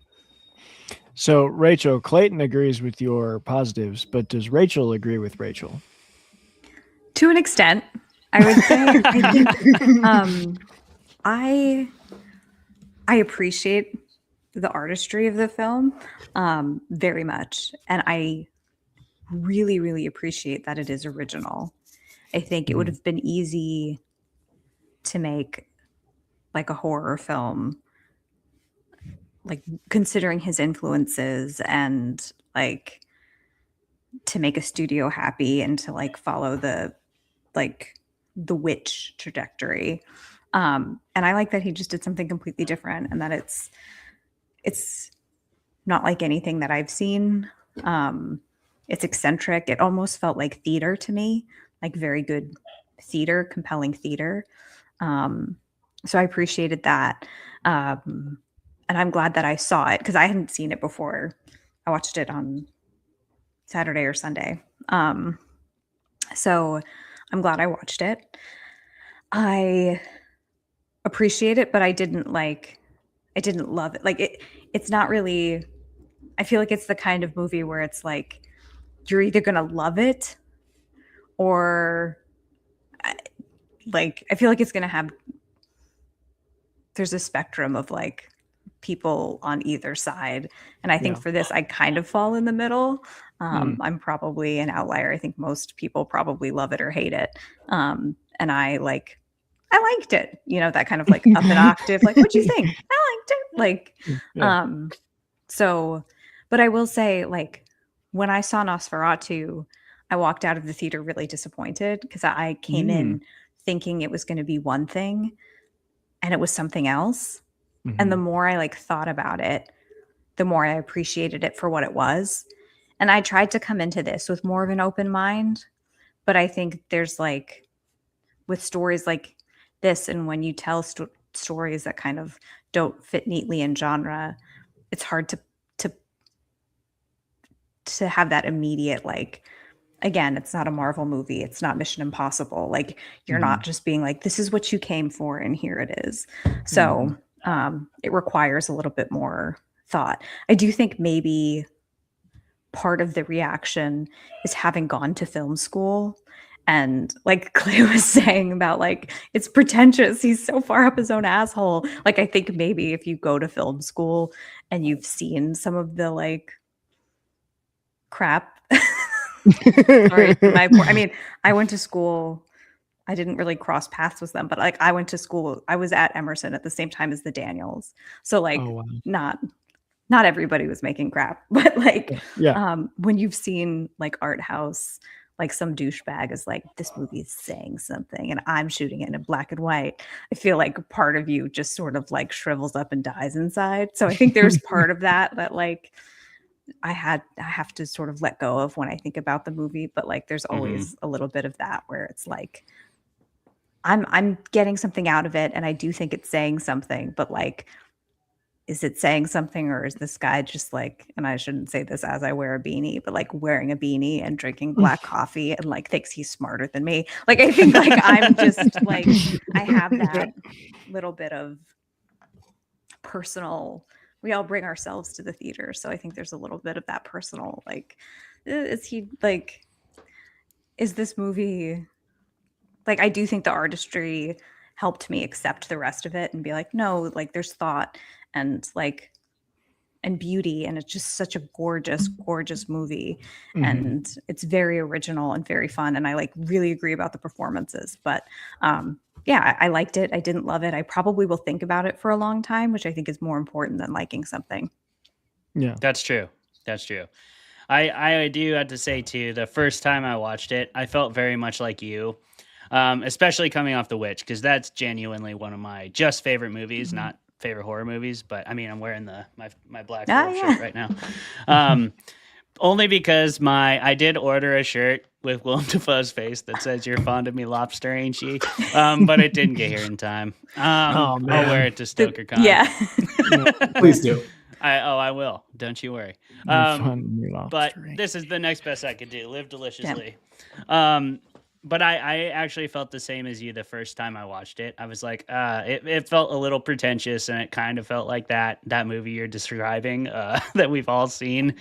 So Rachel, Clayton agrees with your positives, but does Rachel agree with Rachel? To an extent, I would say. I think I appreciate the artistry of the film very much, and I really, really appreciate that it is original. I think it would have been easy to make like a horror film, like considering his influences and like to make a studio happy and to like follow the witch trajectory. And I like that he just did something completely different and that it's not like anything that I've seen. It's eccentric. It almost felt like theater to me, like very good theater, compelling theater. So I appreciated that. And I'm glad that I saw it because I hadn't seen it before. I watched it on Saturday or Sunday. So I'm glad I watched it. I appreciate it, but I didn't love it. Like it's not really, I feel like it's the kind of movie where it's like, you're either going to love it or I feel like it's going to have, there's a spectrum of like people on either side. And I think for this, I kind of fall in the middle. I'm probably an outlier. I think most people probably love it or hate it. And I liked it, that kind of like up an octave. Like, what'd you think? I liked it. So, but I will say, like, when I saw Nosferatu, I walked out of the theater really disappointed because I came in thinking it was going to be one thing and it was something else. And the more I thought about it, the more I appreciated it for what it was. And I tried to come into this with more of an open mind, but I think there's with stories like this, and when you tell stories that kind of don't fit neatly in genre, it's hard to have that immediate, again, it's not a Marvel movie. It's not Mission Impossible. You're not just being like, this is what you came for and here it is. So it requires a little bit more thought. I do think maybe part of the reaction is having gone to film school. And like Clay was saying about it's pretentious. He's so far up his own asshole. I think maybe if you go to film school and you've seen some of the crap. Sorry, I went to school. I didn't really cross paths with them, but I went to school. I was at Emerson at the same time as the Daniels. So not everybody was making crap, but when you've seen art house, some douchebag is this movie is saying something and I'm shooting it in black and white. I feel like part of you just sort of shrivels up and dies inside. So I think there's part of that I have to sort of let go of when I think about the movie, but there's always a little bit of that where it's I'm getting something out of it and I do think it's saying something, but is it saying something, or is this guy just and I shouldn't say this as I wear a beanie, but wearing a beanie and drinking black coffee and thinks he's smarter than me. I think I'm just I have that little bit of personal, we all bring ourselves to the theater. So I think there's a little bit of that personal, is this movie, I do think the artistry helped me accept the rest of it and be no, there's thought and and beauty, and it's just such a gorgeous movie. And it's very original and very fun, and I really agree about the performances, but I liked it. I didn't love it. I probably will think about it for a long time, which I think is more important than liking something. Yeah, that's true. I do have to say too, the first time I watched it, I felt very much like you, especially coming off The Witch, because that's genuinely one of my just favorite movies, not favorite horror movies, but I'm wearing my black shirt right now. Only because I did order a shirt with Willem Dafoe's face that says "You're fond of me, lobster, ain't she?" But it didn't get here in time. I'll wear it to StokerCon. Yeah, please do. I will. Don't you worry. But this is the next best I could do. Live deliciously. But I actually felt the same as you the first time I watched it. I was it felt a little pretentious, and it kind of felt like that movie you're describing that we've all seen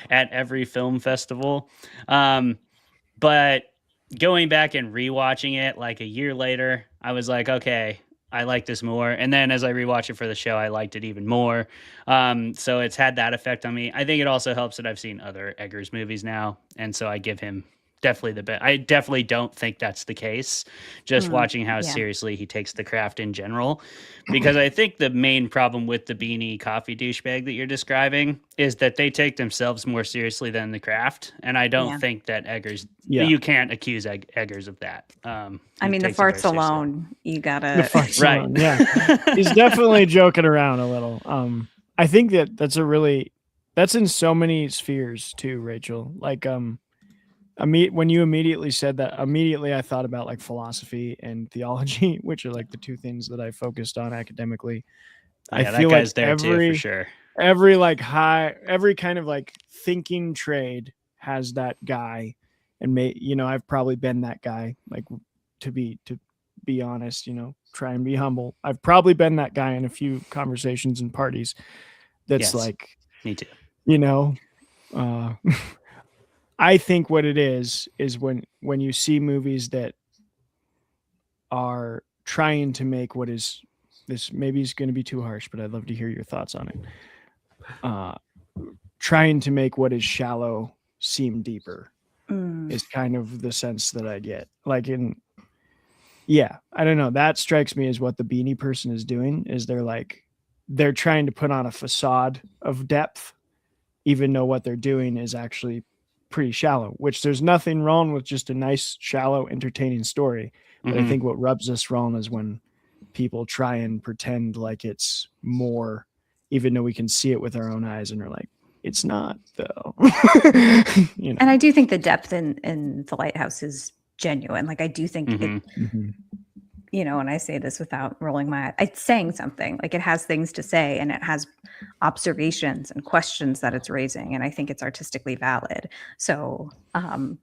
at every film festival. But going back and rewatching it a year later, I was okay, I like this more. And then as I rewatch it for the show, I liked it even more. So it's had that effect on me. I think it also helps that I've seen other Eggers movies now, and so I give him definitely the best. I definitely don't think that's the case. Just watching how seriously he takes the craft in general, because I think the main problem with the beanie coffee douchebag that you're describing is that they take themselves more seriously than the craft, and I don't think that Eggers. You can't accuse Eggers of that. The farts alone, you gotta. The farts alone, yeah. He's definitely joking around a little. I think that's in so many spheres too, Rachel. When you immediately said that, I thought about philosophy and theology, which are the two things that I focused on academically. I feel that guy's there too, for sure. Every kind of thinking trade has that guy and I've probably been that guy, like, to be honest, try and be humble. I've probably been that guy in a few conversations and parties that's Yes, like, me too. I think what it is when you see movies that are trying to make what is this, maybe is going to be too harsh, but I'd love to hear your thoughts on it. Trying to make what is shallow seem deeper is kind of the sense that I get. Like I don't know. That strikes me as what the Beanie person is doing. Is they're trying to put on a facade of depth, even though what they're doing is actually pretty shallow, which there's nothing wrong with just a nice, shallow, entertaining story. But I think what rubs us wrong is when people try and pretend like it's more, even though we can see it with our own eyes and are like, it's not, though. And I do think the depth in the Lighthouse is genuine. Like, I do think it, and I say this without rolling my eyes, it's saying something. Like, it has things to say, and it has observations and questions that it's raising, and I think it's artistically valid. So I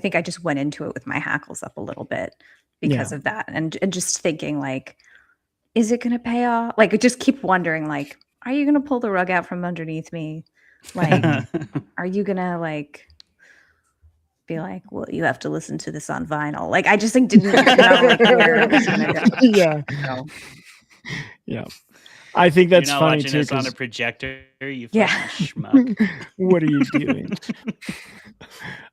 think I just went into it with my hackles up a little bit because of that, and just thinking, like, is it going to pay off? Like, I just keep wondering, like, are you going to pull the rug out from underneath me? Like, are you going to, like, be like, well, you have to listen to this on vinyl? Like, I just think didn't know, like, where it was gonna go. Yeah. I think that's You're not funny watching too. this on a projector, you fucking schmuck. What are you doing?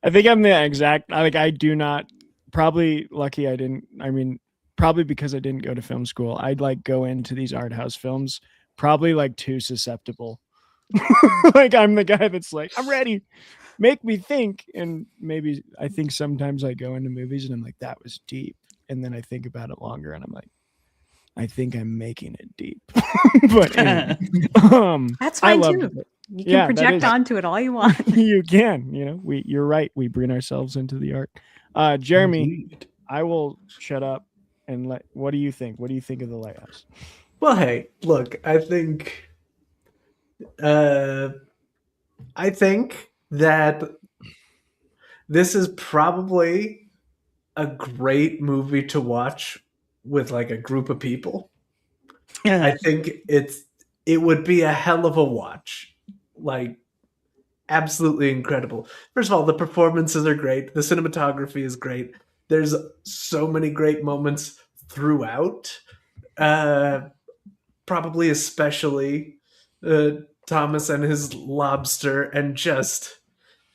I think I'm the exact. I do not. Probably lucky I didn't. I mean, probably because I didn't go to film school. I'd like go into these art house films probably like too susceptible. Like, I'm the guy that's like, I'm ready. Make me think. And maybe I think sometimes I go into movies and I'm like, that was deep. And then I think about it longer and I'm like, I think I'm making it deep. But anyway, that's fine too. It. You can project onto it all you want. You can, you're right. We bring ourselves into the art. Jeremy, Indeed. I will shut up and what do you think? What do you think of the Lighthouse? Well, hey, look, I think that this is probably a great movie to watch with like a group of people. I think it would be a hell of a watch. Like, absolutely incredible. First of all, the performances are great. The cinematography is great. There's so many great moments throughout. Probably especially Thomas and his lobster, and just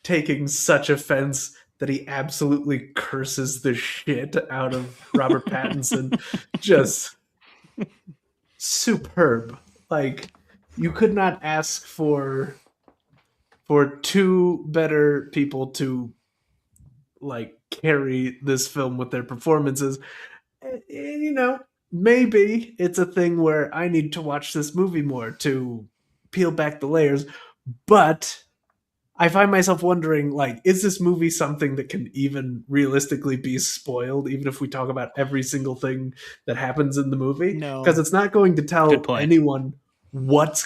taking such offense that he absolutely curses the shit out of Robert Pattinson. Just superb. Like, you could not ask for two better people to like carry this film with their performances. Maybe it's a thing where I need to watch this movie more to peel back the layers, but I find myself wondering, like, is this movie something that can even realistically be spoiled, even if we talk about every single thing that happens in the movie? No. Because it's not going to tell anyone what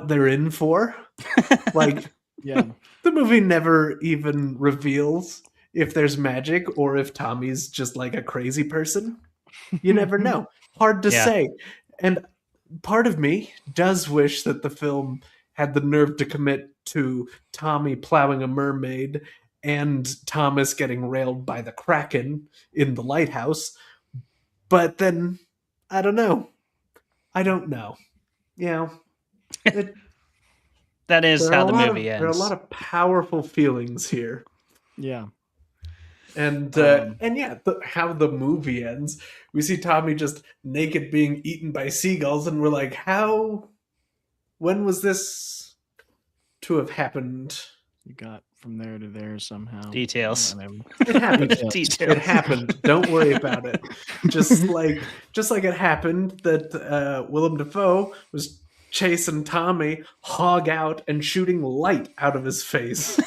they're in for. Like, the movie never even reveals if there's magic or if Tommy's just like a crazy person. You never know. Hard to say. And part of me does wish that the film had the nerve to commit to Tommy plowing a mermaid and Thomas getting railed by the Kraken in the lighthouse. But then, I don't know. That is how the movie ends. There are a lot of powerful feelings here. Yeah. And how the movie ends. We see Tommy just naked being eaten by seagulls, and we're like, when was this to have happened? You got from there to there somehow. Details. It happened. Details. It happened. Don't worry about it. Just like it happened that Willem Dafoe was chasing Tommy hog out and shooting light out of his face.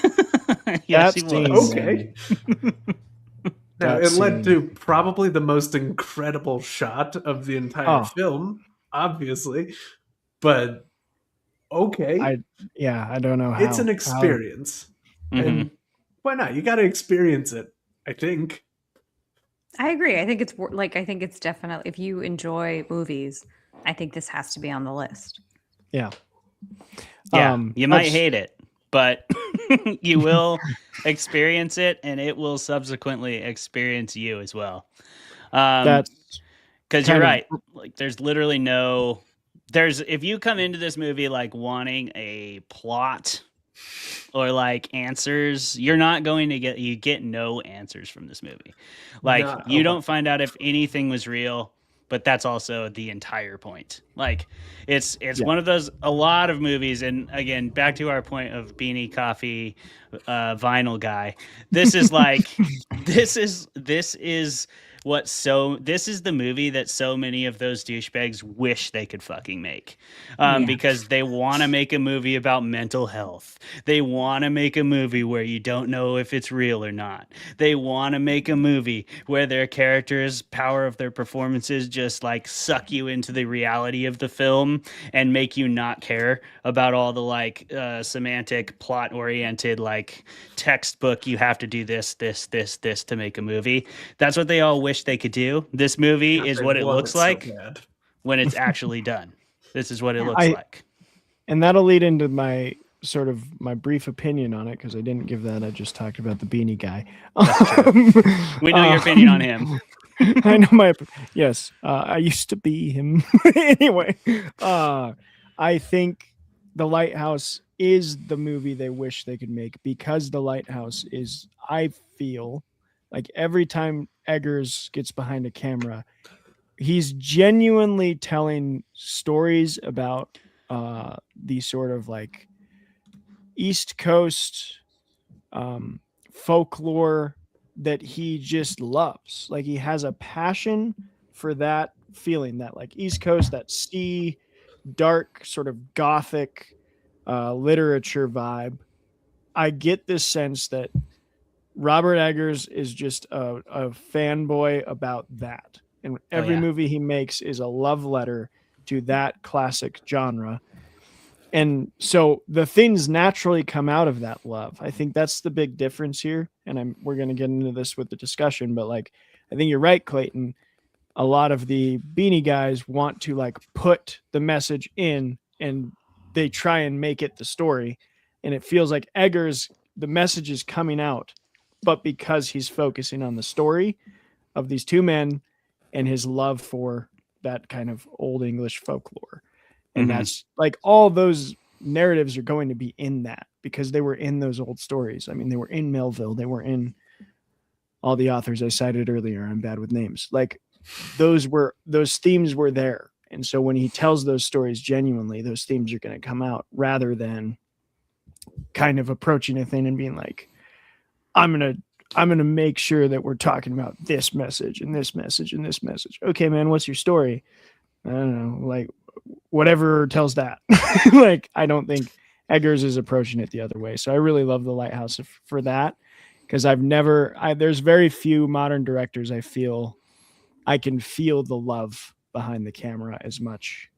Yes, he was. Okay. Now, it led to probably the most incredible shot of the entire film, obviously. But okay. I don't know how. It's an experience. And why not? You got to experience it, I think. I agree. I think it's I think it's definitely, if you enjoy movies, I think this has to be on the list. Yeah. Yeah, you might hate it, but you will experience it, and it will subsequently experience you as well. That's because you're right. Like, there's literally if you come into this movie like wanting a plot or like answers, you're not going to get no answers from this movie. Like, you don't find out if anything was real. But that's also the entire point. Like, it's one of those, a lot of movies, and again, back to our point of beanie coffee, vinyl guy. This is like, this is the movie that so many of those douchebags wish they could fucking make, because they want to make a movie about mental health. They want to make a movie where you don't know if it's real or not. They want to make a movie where their characters' power of their performances just like suck you into the reality of the film and make you not care about all the like semantic, plot oriented, like textbook, you have to do this to make a movie. That's what they all wish they could do. This movie is what it looks like when it's actually done. This is what it looks like. And that'll lead into my brief opinion on it, because I didn't give that. I just talked about the beanie guy. We know your opinion on him. I know yes. I used to be him. Anyway, I think The Lighthouse is the movie they wish they could make, because The Lighthouse is, I feel like, every time Eggers gets behind a camera, he's genuinely telling stories about the sort of like East Coast folklore that he just loves. Like, he has a passion for that feeling, that like East Coast, that sea, dark, sort of gothic literature vibe. I get this sense that Robert Eggers is just a fanboy about that. And every movie he makes is a love letter to that classic genre. And so the things naturally come out of that love. I think that's the big difference here. And we're going to get into this with the discussion, but like, I think you're right, Clayton. A lot of the beanie guys want to like put the message in, and they try and make it the story. And it feels like Eggers, the message is coming out, but because he's focusing on the story of these two men and his love for that kind of old English folklore. And that's like, all those narratives are going to be in that, because they were in those old stories. I mean, they were in Melville. They were in all the authors I cited earlier. I'm bad with names. Like, those themes were there. And so when he tells those stories genuinely, those themes are going to come out, rather than kind of approaching a thing and being like, I'm going to make sure that we're talking about this message and this message and this message. Okay, man, what's your story? I don't know, like, whatever tells that. Like, I don't think Eggers is approaching it the other way. So I really love The Lighthouse for that, because there's very few modern directors I feel I can feel the love behind the camera as much.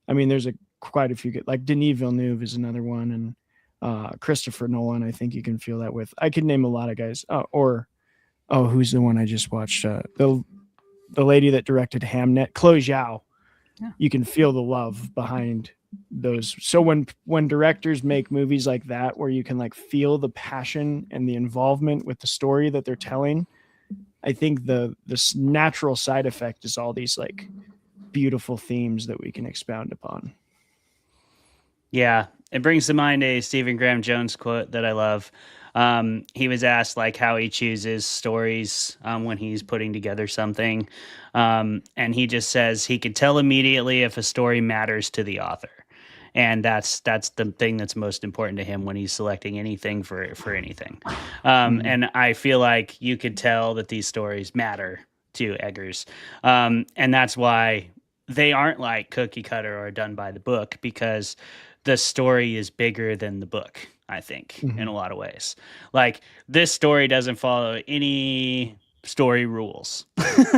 I mean, there's quite a few good, like Denis Villeneuve is another one, and Christopher Nolan, I think you can feel that with. I could name a lot of guys. Who's the one I just watched? The lady that directed Hamnet, Chloe Zhao. Yeah. You can feel the love behind those. So when directors make movies like that, where you can like feel the passion and the involvement with the story that they're telling, I think this natural side effect is all these like beautiful themes that we can expound upon. Yeah, it brings to mind a Stephen Graham Jones quote that I love. He was asked like how he chooses stories when he's putting together something. And he just says he could tell immediately if a story matters to the author. And that's the thing that's most important to him when he's selecting anything for anything. And I feel like you could tell that these stories matter to Eggers. And that's why they aren't like cookie cutter or done by the book, because the story is bigger than the book, I think, in a lot of ways. Like, this story doesn't follow any story rules.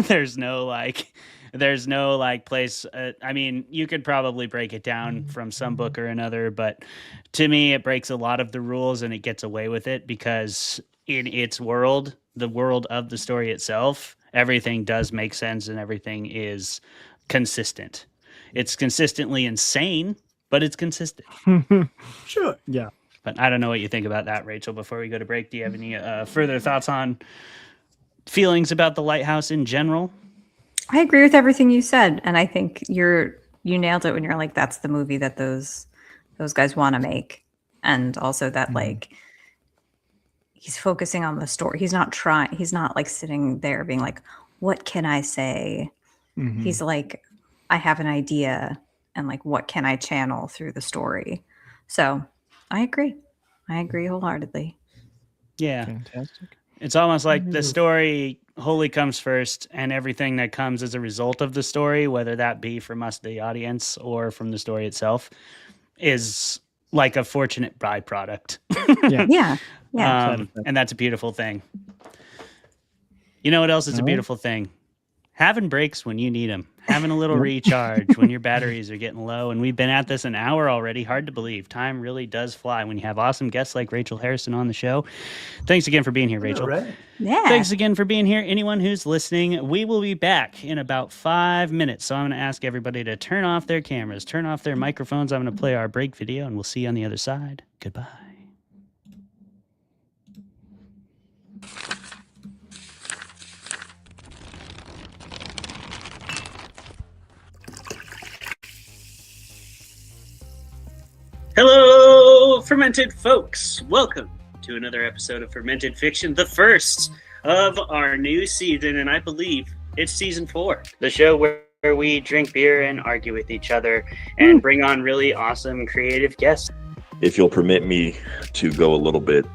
There's no like, There's no like place. I mean, you could probably break it down from some book or another, but to me, it breaks a lot of the rules and it gets away with it because in its world, the world of the story itself, everything does make sense and everything is consistent. It's consistently insane, but it's consistent. Sure. Yeah. But I don't know what you think about that, Rachel. Before we go to break, do you have any further thoughts on feelings about the Lighthouse in general? I agree with everything you said, and I think you nailed it when you're like, that's the movie that those guys want to make, and also that like he's focusing on the story. He's not like sitting there being like, what can I say? Mhm. He's like, I have an idea, and like, what can I channel through the story? So I agree wholeheartedly. Yeah. Fantastic. It's almost like the story wholly comes first, and everything that comes as a result of the story, whether that be from us, the audience, or from the story itself, is like a fortunate byproduct. Yeah. And that's a beautiful thing. You know what else is a beautiful thing? Having breaks when you need them. Having a little recharge when your batteries are getting low. And we've been at this an hour already. Hard to believe. Time really does fly when you have awesome guests like Rachel Harrison on the show. Thanks again for being here, Rachel. All right. Yeah. Thanks again for being here. Anyone who's listening, we will be back in about 5 minutes. So I'm going to ask everybody to turn off their cameras, turn off their microphones. I'm going to play our break video, and we'll see you on the other side. Goodbye. Hello, Fermented Folks. Welcome to another episode of Fermented Fiction, the first of our new season, and I believe it's season 4. The show where we drink beer and argue with each other and bring on really awesome creative guests. If you'll permit me to go a little bit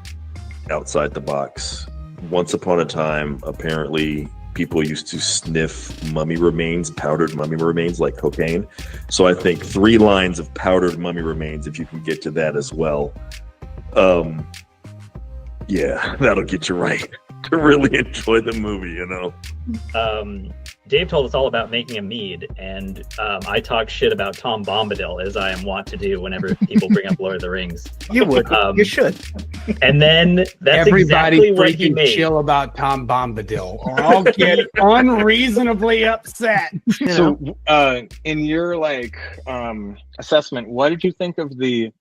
outside the box. Once upon a time, apparently, people used to sniff mummy remains, powdered mummy remains like cocaine. So I think 3 lines of powdered mummy remains, if you can get to that as well. Yeah, that'll get you right to really enjoy the movie, you know? Dave told us all about making a mead, and I talk shit about Tom Bombadil, as I am wont to do whenever people bring up Lord of the Rings. You would. You should. And then that's Everybody exactly what he freaking made. chill about Tom Bombadil, or I'll get unreasonably upset. So, in your assessment, what did you think of the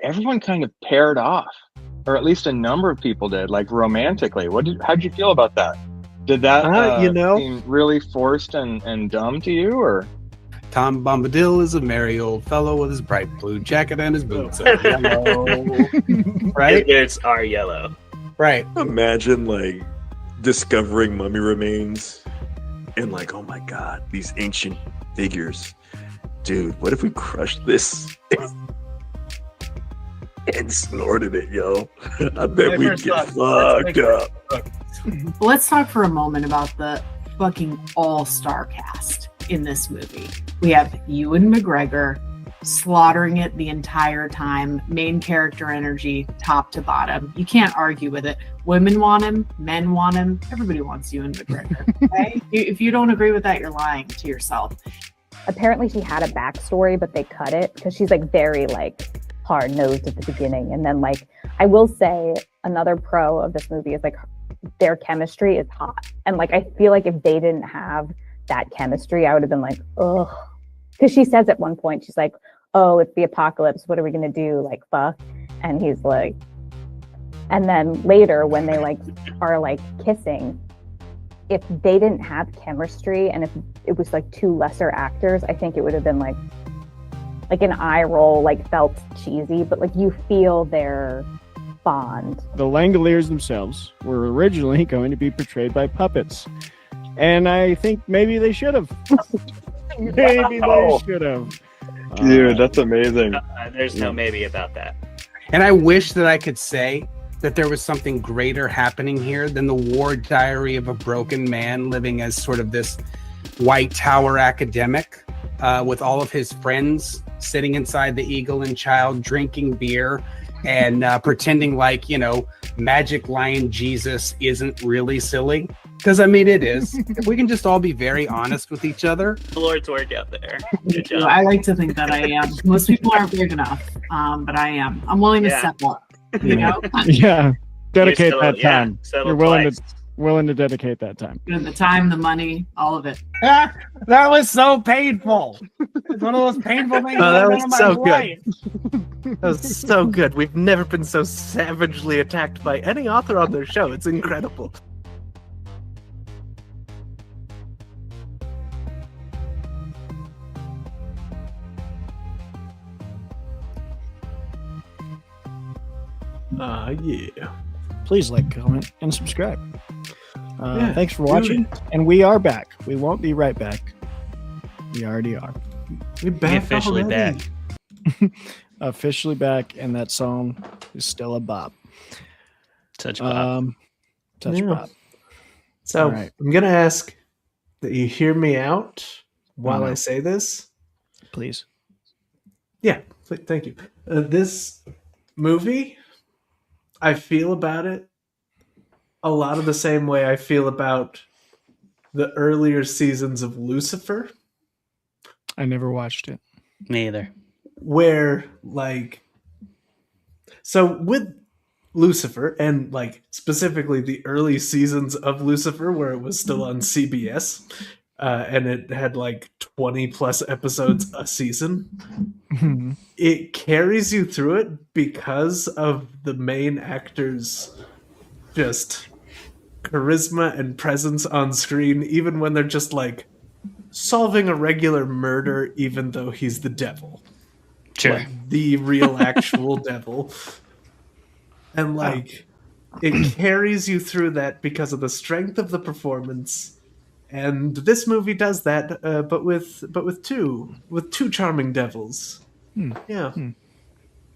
everyone kind of paired off, or at least a number of people did, romantically? How'd you feel about that? Did that seem really forced and dumb to you, or? Tom Bombadil is a merry old fellow with his bright blue jacket and his boots are yellow. Right? It's our yellow. Right. Imagine discovering mummy remains and oh my God, these ancient figures. Dude, what if we crushed this and snorted it, yo? I bet we'd get fucked up. Let's talk for a moment about the fucking all-star cast in this movie. We have Ewan McGregor slaughtering it the entire time, main character energy, top to bottom. You can't argue with it. Women want him, men want him, everybody wants Ewan McGregor. Okay? If you don't agree with that, you're lying to yourself. Apparently she had a backstory, but they cut it because she's very hard-nosed at the beginning. And then I will say another pro of this movie is their chemistry is hot. And I feel like if they didn't have that chemistry, I would have been ugh. Because she says at one point, she's like, oh, it's the apocalypse. What are we going to do? Fuck. And he's like, and then later when they are kissing, if they didn't have chemistry and if it was 2 lesser actors, I think it would have been an eye roll, felt cheesy, but you feel their bond. The Langoliers themselves were originally going to be portrayed by puppets. And I think maybe they should have. Maybe they should have. Dude, that's amazing. There's no maybe about that. And I wish that I could say that there was something greater happening here than the war diary of a broken man living as sort of this White Tower academic with all of his friends sitting inside the Eagle and Child drinking beer and pretending magic lion Jesus isn't really silly. Because I mean, it is. If we can just all be very honest with each other. The Lord's work out there. Good job. I like to think that I am. Most people aren't big enough, but I am. I'm willing to step up. You know? Yeah. Dedicate You're that still- yeah, time. settle You're willing to dedicate that time. The time, the money, all of it. Ah, that was so painful. It's one of those painful things. Oh, that I've was done in my so life. good. That was so good. We've never been so savagely attacked by any author on their show. It's incredible. Yeah. Please like, comment, and subscribe. Yeah, Thanks for do watching. And we are back. We won't be right back. We already are. We're back officially already. back. Officially back, and that song is still a bop. Touch pop. Touch Yeah. pop. So All right. I'm gonna ask that you hear me out while no. I say this. Please. Yeah, thank you. This movie, I feel about it a lot of the same way I feel about the earlier seasons of Lucifer, I never watched it. Me either. where like, so with Lucifer and like specifically the early seasons of Lucifer where it was still on CBS, and it had like 20 plus episodes a season, it carries you through it because of the main actor's just charisma and presence on screen, even when they're just like solving a regular murder, even though he's the devil. Sure. Like, the real actual devil. And like it carries you through that because of the strength of the performance. And this movie does that, but with two charming devils. Yeah.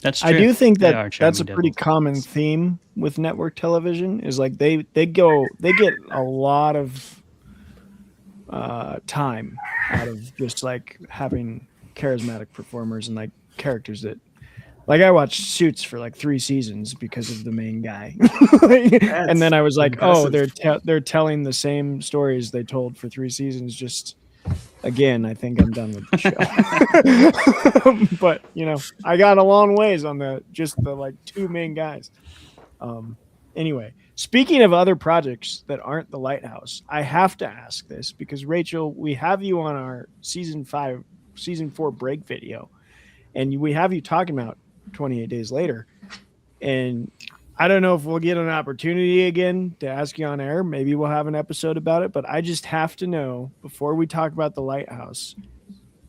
That's true. I do think They that are that's a charming pretty devils. common theme with network television. Is like they get a lot of time out of just like having charismatic performers and like characters that, like, I watched Suits for like 3 seasons because of the main guy, and then I was like, impressive. oh, they're telling the same stories they told for 3 seasons. Just again, I think I'm done with the show. But you know, I got a long ways on the like 2 main guys. Anyway, speaking of other projects that aren't the Lighthouse, I have to ask this because Rachel, we have you on our season 4 break video, and we have you talking about 28 Days Later, and I don't know if we'll get an opportunity again to ask you on air. Maybe we'll have an episode about it, but I just have to know before we talk about the Lighthouse,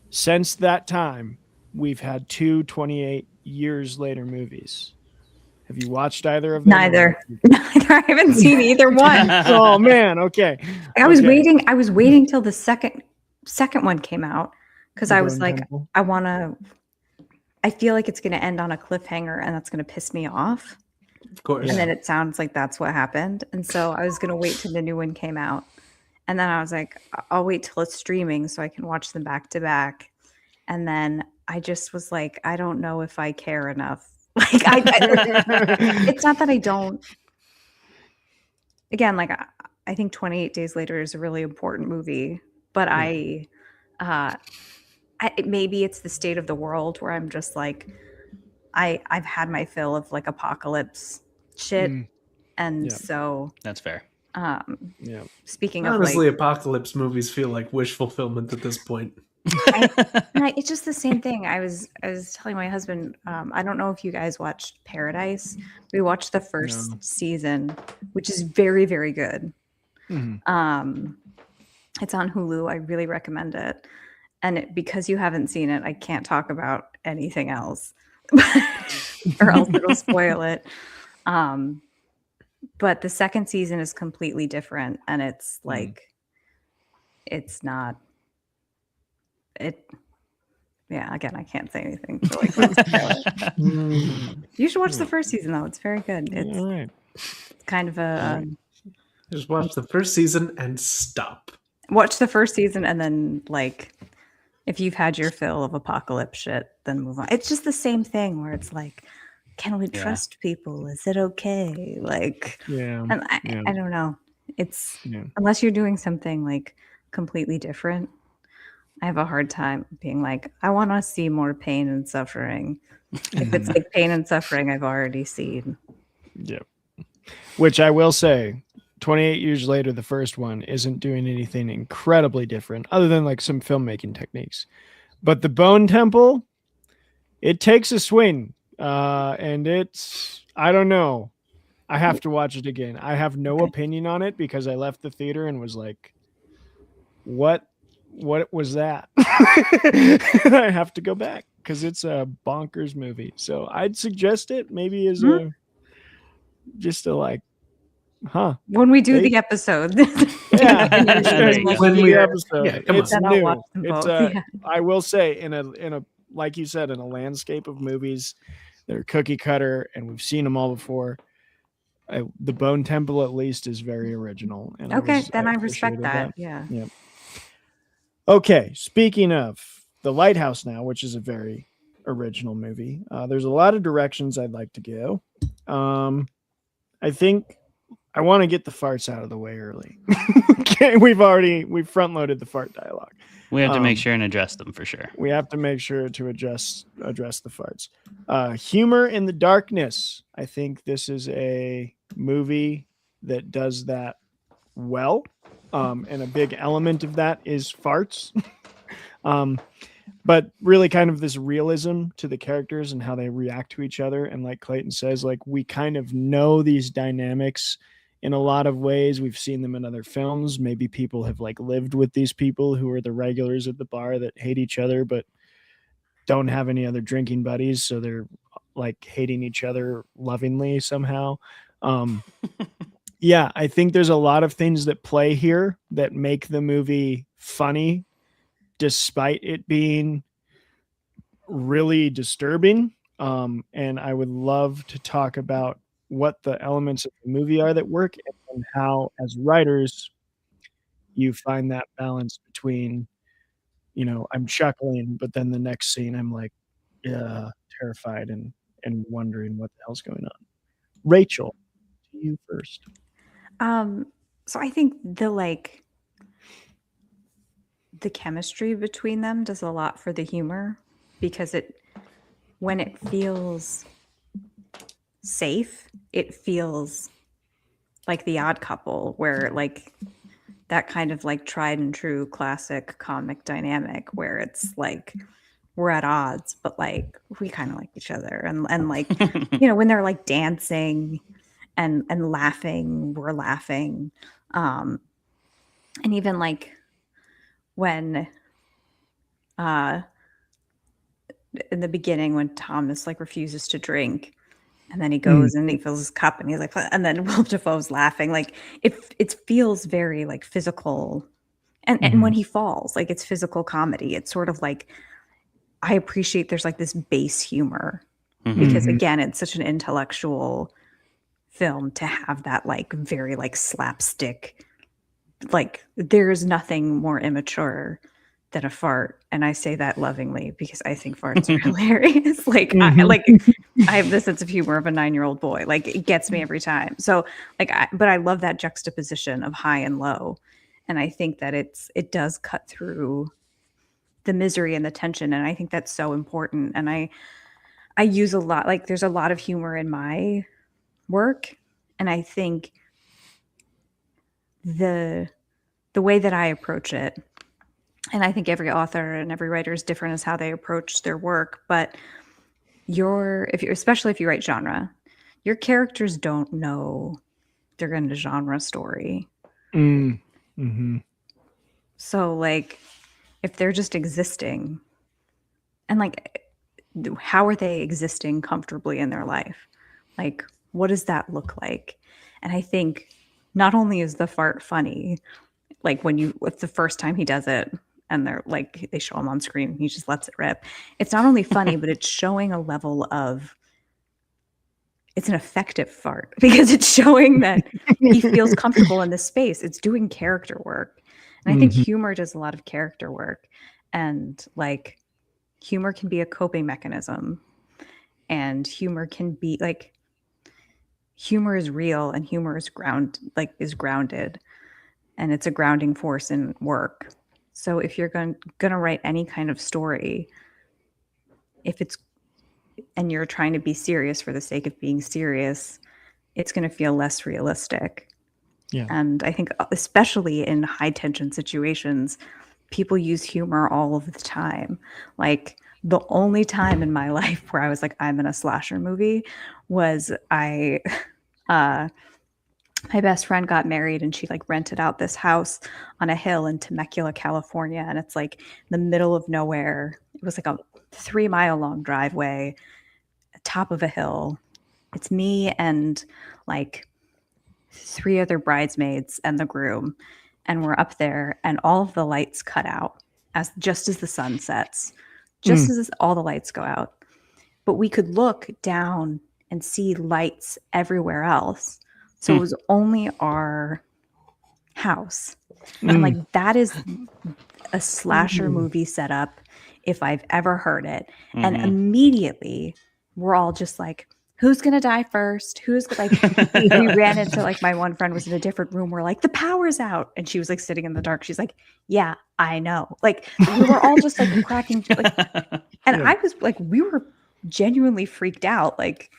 since that time, we've had 2 28 years later movies. Have you watched either of them? Neither. I haven't seen either one. Oh man, okay. I was Okay. waiting till the second one came out because I was like, Temple. I feel like it's going to end on a cliffhanger and that's going to piss me off. Of course. And then it sounds like that's what happened. And so I was going to wait till the new one came out. And then I was like, I'll wait till it's streaming so I can watch them back to back. And then I just was like, I don't know if I care enough. Like, it's not that I don't. Again, like, I think 28 Days Later is a really important movie, but maybe it's the state of the world where I'm just like, I've had my fill of like apocalypse shit. And Yeah. so That's fair. Yeah. speaking of Honestly, like, apocalypse movies feel like wish fulfillment at this point. it's just the same thing. I was telling my husband, I don't know if you guys watched Paradise. We watched the first season, which is very, very good. Mhm. It's on Hulu. I really recommend it. And because you haven't seen it, I can't talk about anything else or else it'll spoil it. But the second season is completely different. And it's like, it's not, yeah, again, I can't say anything. So like, let's spoil it. You should watch the first season though. It's very good. It's All right. kind of a, Just watch the first season and stop. watch the first season and then like, if you've had your fill of apocalypse shit, then move on. It's just the same thing where it's like, can we trust people? Is it okay? Like, Yeah. and I don't know. It's Yeah. unless you're doing something like completely different. I have a hard time being like, I want to see more pain and suffering. If it's like pain and suffering, I've already seen. Yep. Which I will say, 28 years later, the first one isn't doing anything incredibly different other than like some filmmaking techniques. But the Bone Temple, it takes a swing. And it's, I don't know. I have to watch it again. I have no opinion on it because I left the theater and was like, what was that? I have to go back because it's a bonkers movie. So I'd suggest it maybe as a just a like, when we do the episode. Yeah, when the we're episode. yeah, It's then I'll new. watch them It's both. Yeah. I will say in a like you said, in a landscape of movies that are cookie cutter and we've seen them all before. The Bone Temple at least is very original. And Okay, then I respect appreciated that. Yeah. Okay, speaking of the Lighthouse now, which is a very original movie, there's a lot of directions I'd like to go. I think I want to get the farts out of the way early. Okay, we've front loaded the fart dialogue. We have to make sure and address them for sure. We have to make sure to address the farts. Humor in the darkness. I think this is a movie that does that well. And a big element of that is farts. But really kind of this realism to the characters and how they react to each other. And like Clayton says, like we kind of know these dynamics in a lot of ways. We've seen them in other films. Maybe people have like lived with these people who are the regulars at the bar that hate each other, but don't have any other drinking buddies. So they're like hating each other lovingly somehow. Yeah, I think there's a lot of things that play here that make the movie funny, despite it being really disturbing. And I would love to talk about what the elements of the movie are that work and how, as writers, you find that balance between, I'm chuckling, but then the next scene I'm like, terrified and wondering what the hell's going on. Rachel, to you first. So I think the chemistry between them does a lot for the humor because when it feels safe, it feels like The Odd Couple, where like that kind of like tried and true classic comic dynamic where it's like we're at odds, but like we kind of like each other and like when they're like dancing and laughing, we're laughing. And even like when in the beginning when Thomas like refuses to drink and then he goes and he fills his cup and he's like, and then Will Defoe's laughing. Like it feels very like physical. And when he falls, like it's physical comedy. It's sort of like, I appreciate there's like this base humor because again, it's such an intellectual film to have that like very like slapstick, like there's nothing more immature than a fart, and I say that lovingly because I think farts are hilarious. Like I have the sense of humor of a 9-year-old boy. Like it gets me every time. So like but I love that juxtaposition of high and low, and I think that it does cut through the misery and the tension, and I think that's so important. And I use a lot, like there's a lot of humor in my work, and I think the way that I approach it, and I think every author and every writer is different as how they approach their work, but especially if you write genre, your characters don't know they're in a genre story. So like if they're just existing, and like how are they existing comfortably in their life? Like what does that look like? And I think not only is the fart funny, like it's the first time he does it and they're like, they show him on screen, he just lets it rip. It's not only funny, but it's showing a level of, it's an effective fart because it's showing that he feels comfortable in this space. It's doing character work. And I think humor does a lot of character work, and like humor can be a coping mechanism, and humor can be like, humor is real and humor is grounded, and it's a grounding force in work. So if you're going to write any kind of story, and you're trying to be serious for the sake of being serious, it's going to feel less realistic. Yeah. And I think especially in high tension situations, people use humor all of the time. Like the only time in my life where I was like, I'm in a slasher movie was my best friend got married and she like rented out this house on a hill in Temecula, California. And it's like the middle of nowhere. It was like a 3-mile long driveway, top of a hill. It's me and like 3 other bridesmaids and the groom. And we're up there and all of the lights cut out just as the sun sets, as all the lights go out. But we could look down and see lights everywhere else. So it was only our house. And like that is a slasher movie setup if I've ever heard it. And immediately we're all just like, who's gonna die first? Who's like we ran into like my one friend was in a different room. We're like, the power's out. And she was like sitting in the dark. She's like, yeah, I know. Like we were all just like cracking and I was like, we were genuinely freaked out. Like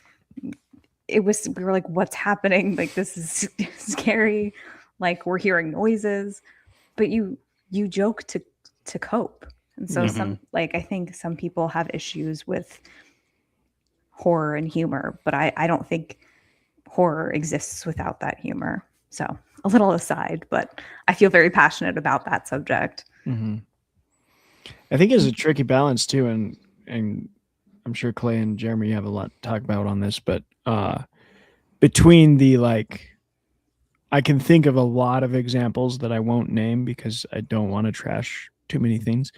we were like, what's happening? Like this is scary. Like we're hearing noises. But you joke to cope. And so I think some people have issues with horror and humor, but I don't think horror exists without that humor. So a little aside, but I feel very passionate about that subject. I think it's a tricky balance too, and I'm sure Clay and Jeremy have a lot to talk about on this, but between the like, I can think of a lot of examples that I won't name because I don't want to trash too many things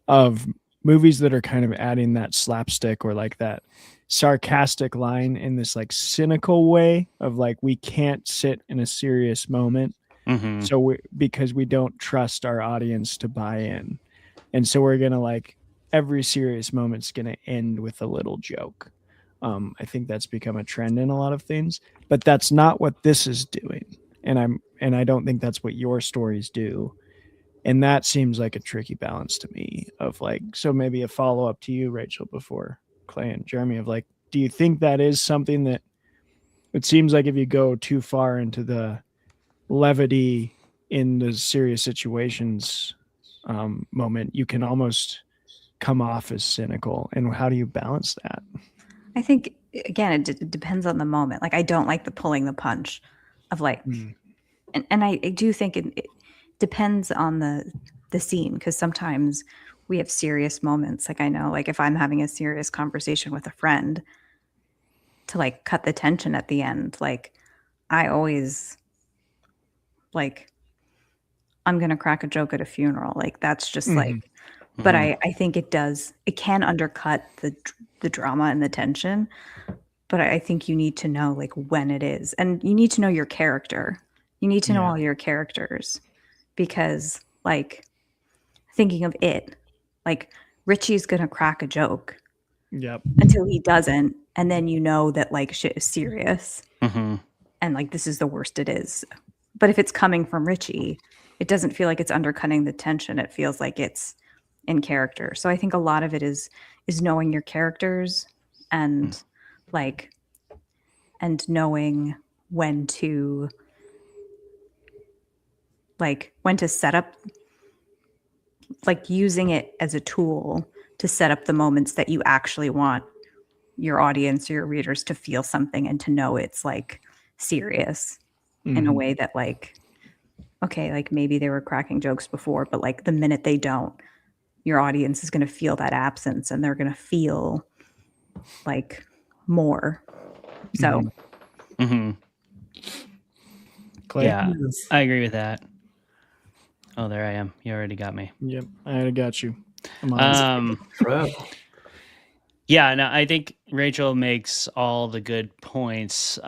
of movies that are kind of adding that slapstick or like that sarcastic line in this like cynical way of like, we can't sit in a serious moment. So because we don't trust our audience to buy in. And so we're going to like, every serious moment's going to end with a little joke. I think that's become a trend in a lot of things, but that's not what this is doing. And I don't think that's what your stories do. And that seems like a tricky balance to me of like, so maybe a follow-up to you, Rachel, before Clay and Jeremy, of like, do you think that is something that it seems like if you go too far into the levity in the serious situations moment, you can almost come off as cynical? And how do you balance that? I think, again, it depends on the moment. Like, I don't like the pulling the punch of like, and I do think it depends on the scene, because sometimes we have serious moments. Like I know, like if I'm having a serious conversation with a friend, to like cut the tension at the end, like I always like, I'm going to crack a joke at a funeral. Like that's just like, but I think it can undercut the drama and the tension. But I think you need to know like when it is, and you need to know your character. You need to know all your characters, because like thinking of it, like Richie's going to crack a joke until he doesn't. And then you know that like shit is serious and like this is the worst it is. But if it's coming from Richie, it doesn't feel like it's undercutting the tension. It feels like it's in character. So I think a lot of it is knowing your characters and like, and knowing when to set up, like using it as a tool to set up the moments that you actually want your audience or your readers to feel something and to know it's like serious in a way that like, okay, like maybe they were cracking jokes before, but like the minute they don't, your audience is going to feel that absence and they're going to feel like more. So Clay? Yeah, I agree with that. Oh, there I am. You already got me. Yep, I got you. Yeah, no, I think Rachel makes all the good points.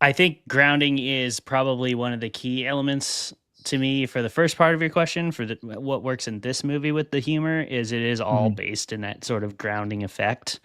I think grounding is probably one of the key elements to me for the first part of your question, for what works in this movie with the humor is it is all based in that sort of grounding effect.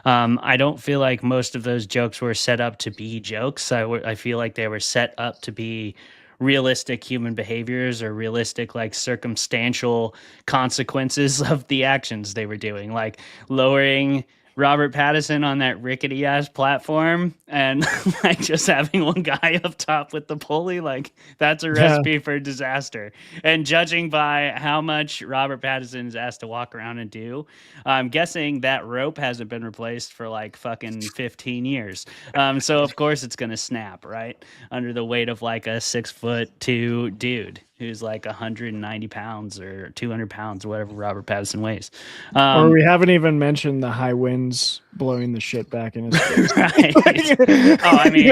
I don't feel like most of those jokes were set up to be jokes. I feel like they were set up to be realistic human behaviors or realistic like circumstantial consequences of the actions they were doing, like lowering Robert Pattison on that rickety ass platform and like just having one guy up top with the pulley, like that's a recipe for disaster. And judging by how much Robert Pattison is asked to walk around and do, I'm guessing that rope hasn't been replaced for like fucking 15 years. So of course it's gonna snap, right? Under the weight of like a 6'2" dude who's like 190 pounds or 200 pounds, whatever Robert Pattison weighs. Or we haven't even mentioned the high winds blowing the shit back in his face. Right. Oh, I mean,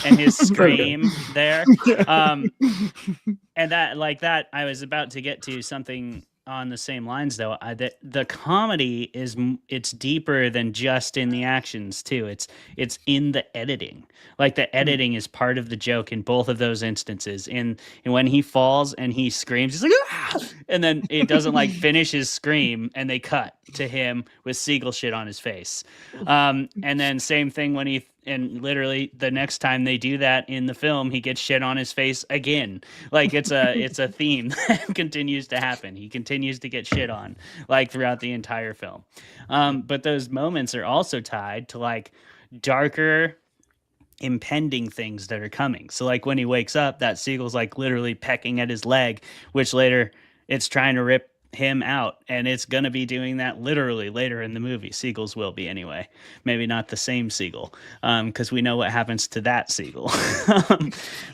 and his scream there. And that, like that, I was about to get to something on the same lines though. The comedy it's deeper than just in the actions too. It's in the editing. Like the editing is part of the joke in both of those instances. And when he falls and he screams, he's like, ah! And then it doesn't like finish his scream, and they cut to him with seagull shit on his face. And then same thing when and literally the next time they do that in the film, he gets shit on his face again. Like it's a theme that continues to happen. He continues to get shit on like throughout the entire film. But those moments are also tied to like darker impending things that are coming. So like when he wakes up, that seagull's like literally pecking at his leg, which later it's trying to rip him out, and it's going to be doing that literally later in the movie. Seagulls will be anyway. Maybe not the same seagull, because we know what happens to that seagull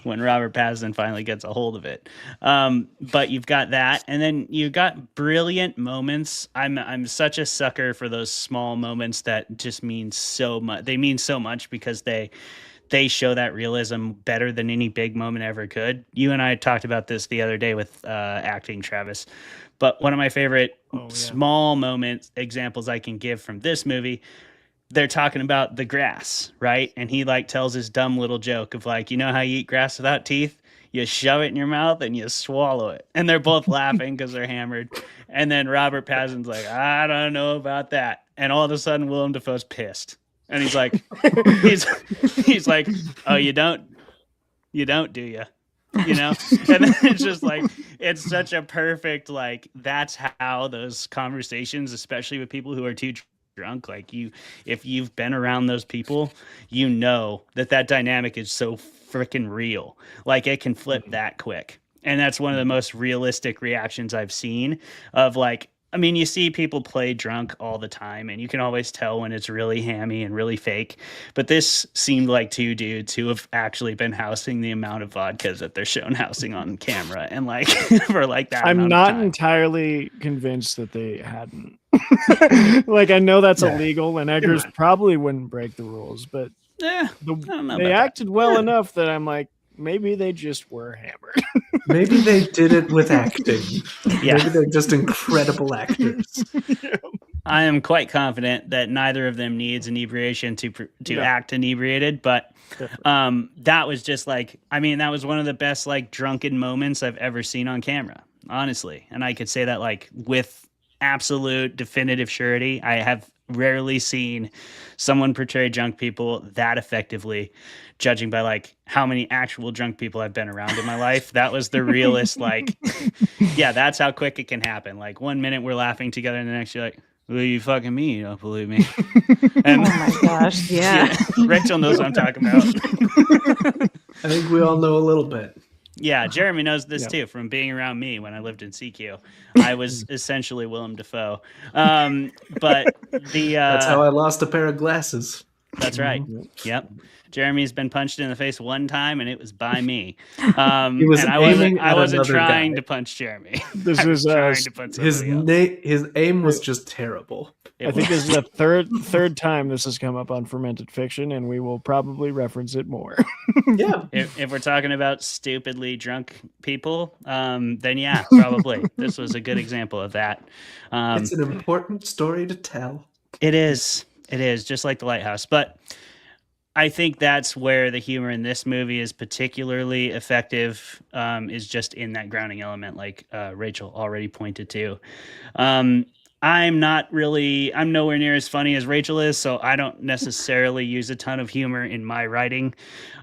when Robert Pattison finally gets a hold of it. But you've got that, and then you've got brilliant moments. I'm such a sucker for those small moments that just mean so much. They mean so much because they show that realism better than any big moment ever could. You and I talked about this the other day with acting, Travis. But one of my favorite small moments examples I can give from this movie, they're talking about the grass, right? And he like tells his dumb little joke of like, you know how you eat grass without teeth? You shove it in your mouth and you swallow it. And they're both laughing because they're hammered. And then Robert Pattinson's like, I don't know about that. And all of a sudden Willem Dafoe's pissed. And he's like, he's like, oh, you don't, do you? You know? And then it's just like, it's such a perfect, like, that's how those conversations, especially with people who are too drunk, like if you've been around those people, you know that dynamic is so freaking real. Like it can flip that quick. And that's one of the most realistic reactions I've seen of like, I mean, you see people play drunk all the time, and you can always tell when it's really hammy and really fake. But this seemed like two dudes who have actually been housing the amount of vodkas that they're shown housing on camera, and like for like that. I'm not entirely convinced that they hadn't. Like, I know that's illegal, and Eggers probably wouldn't break the rules, but I don't know they acted well enough that I'm like, maybe they just were hammered. Maybe they did it with acting. Yeah. Maybe they're just incredible actors. I am quite confident that neither of them needs inebriation to act inebriated, but that was just like, I mean, that was one of the best like drunken moments I've ever seen on camera, honestly. And I could say that like with absolute definitive surety. I have rarely seen someone portray drunk people that effectively, judging by like how many actual drunk people I've been around in my life. That was the realest, like, yeah, that's how quick it can happen. Like 1 minute we're laughing together and the next you're like, well, you fucking me, you don't believe me. And, oh my gosh, yeah. Rachel knows what I'm talking about. I think we all know a little bit. Yeah, Jeremy knows this too from being around me when I lived in CQ. I was essentially Willem Dafoe. But that's how I lost a pair of glasses. That's right. Yep. Jeremy's been punched in the face one time, and it was by me. I wasn't trying to punch Jeremy. This is his aim was just terrible. I think this is the third time this has come up on Fermented Fiction, and we will probably reference it more. Yeah. If we're talking about stupidly drunk people, then yeah, probably. This was a good example of that. It's an important story to tell. It is. It is, just like the Lighthouse. But I think that's where the humor in this movie is particularly effective, is just in that grounding element, like Rachel already pointed to. I'm nowhere near as funny as Rachel is, so I don't necessarily use a ton of humor in my writing.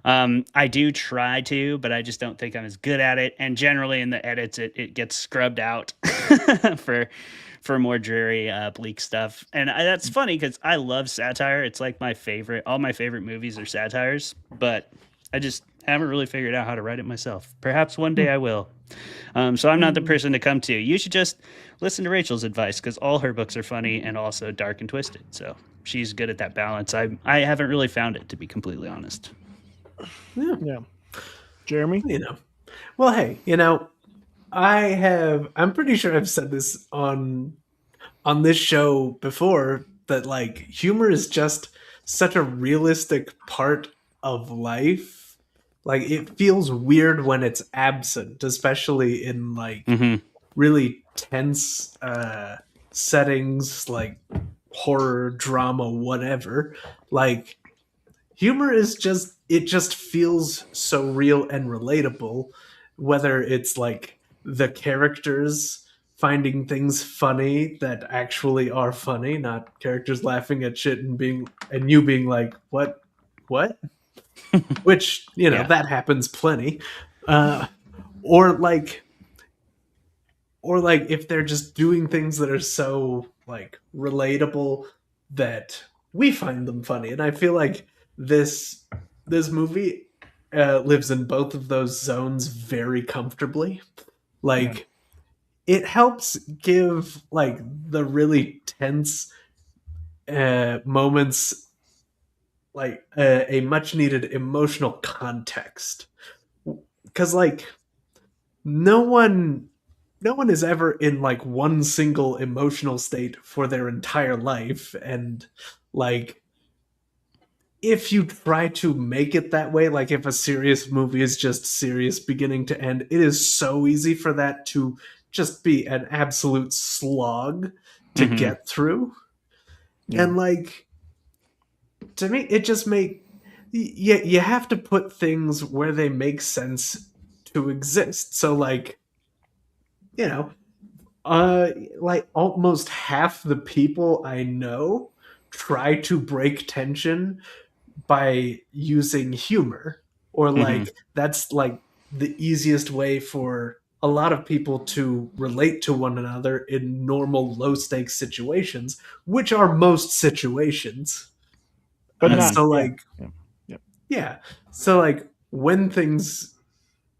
I do try to, but I just don't think I'm as good at it. And generally in the edits, it gets scrubbed out for more dreary, bleak stuff. And that's funny because I love satire. It's like my favorite. All my favorite movies are satires, but I just haven't really figured out how to write it myself. Perhaps one day I will. So I'm not the person to come to. You should just listen to Rachel's advice because all her books are funny and also dark and twisted. So she's good at that balance. I haven't really found it, to be completely honest. Yeah. Jeremy? Well, hey, I'm pretty sure I've said this on this show before, that like humor is just such a realistic part of life. Like it feels weird when it's absent, especially in like really tense settings like horror, drama, whatever. Like humor is just feels so real and relatable, whether it's like the characters finding things funny that actually are funny, not characters laughing at shit and you being like, what? Which, that happens plenty. Or like if they're just doing things that are so like relatable that we find them funny. And I feel like this movie lives in both of those zones very comfortably. Like it helps give like the really tense moments like a much needed emotional context, because like no one is ever in like one single emotional state for their entire life. And like if you try to make it that way, like if a serious movie is just serious beginning to end, it is so easy for that to just be an absolute slog to get through. And like to me it just you have to put things where they make sense to exist. So like like almost half the people I know try to break tension by using humor, or like that's like the easiest way for a lot of people to relate to one another in normal low stakes situations, which are most situations. But not, so like yeah. So like when things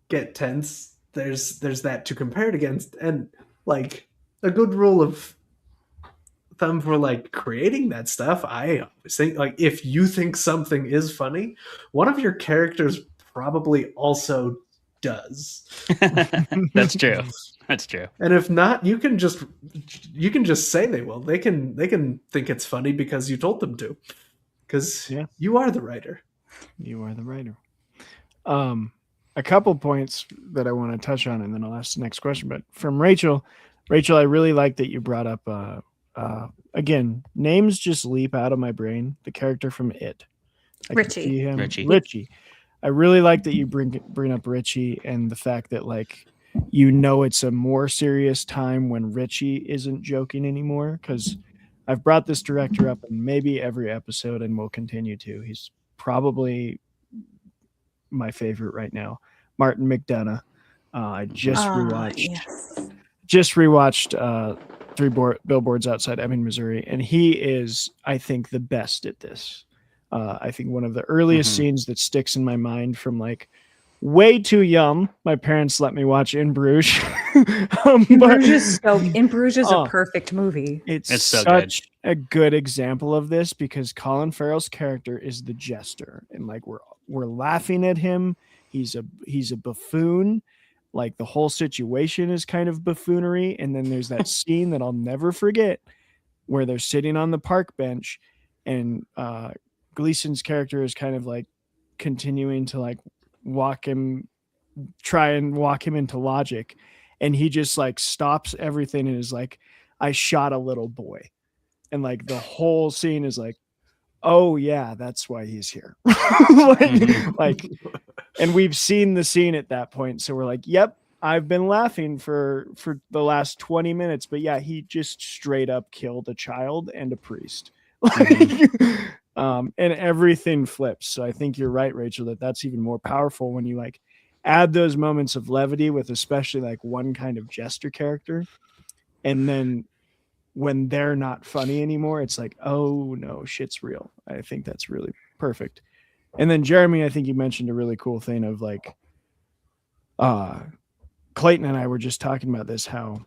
get tense, there's that to compare it against. And like a good rule of thumb for like creating that stuff, I always think like if you think something is funny, one of your characters probably also does. That's true. That's true. And if not, you can just say they will. They can think it's funny because you told them to. Because you are the writer. You are the writer. A couple points that I want to touch on, and then I'll ask the next question. But from Rachel, I really like that you brought up. Again, names just leap out of my brain. The character from It, Richie. I really like that you bring up Richie, and the fact that like it's a more serious time when Richie isn't joking anymore. Because I've brought this director up in maybe every episode, and will continue to. He's probably my favorite right now, Martin McDonagh. I just rewatched Three Billboards Outside Ebbing, Missouri, and he is, I think, the best at this. I think one of the earliest scenes that sticks in my mind from like way too young. My parents let me watch In Bruges. In Bruges is a perfect movie. It's so such a good example of this because Colin Farrell's character is the jester, and like we're laughing at him. He's a buffoon. Like the whole situation is kind of buffoonery. And then there's that scene that I'll never forget where they're sitting on the park bench and Gleason's character is kind of like continuing to like try and walk him into logic. And he just like stops everything and is like, I shot a little boy. And like the whole scene is like, oh yeah, that's why he's here. like, and we've seen the scene at that point, so we're like, yep, I've been laughing for the last 20 minutes, but yeah, he just straight up killed a child and a priest. And everything flips. So I think you're right, Rachel, that's even more powerful when you like add those moments of levity with especially like one kind of jester character, and then when they're not funny anymore, it's like, oh no, shit's real. I think that's really perfect. And then Jeremy, I think you mentioned a really cool thing of like, Clayton and I were just talking about this, how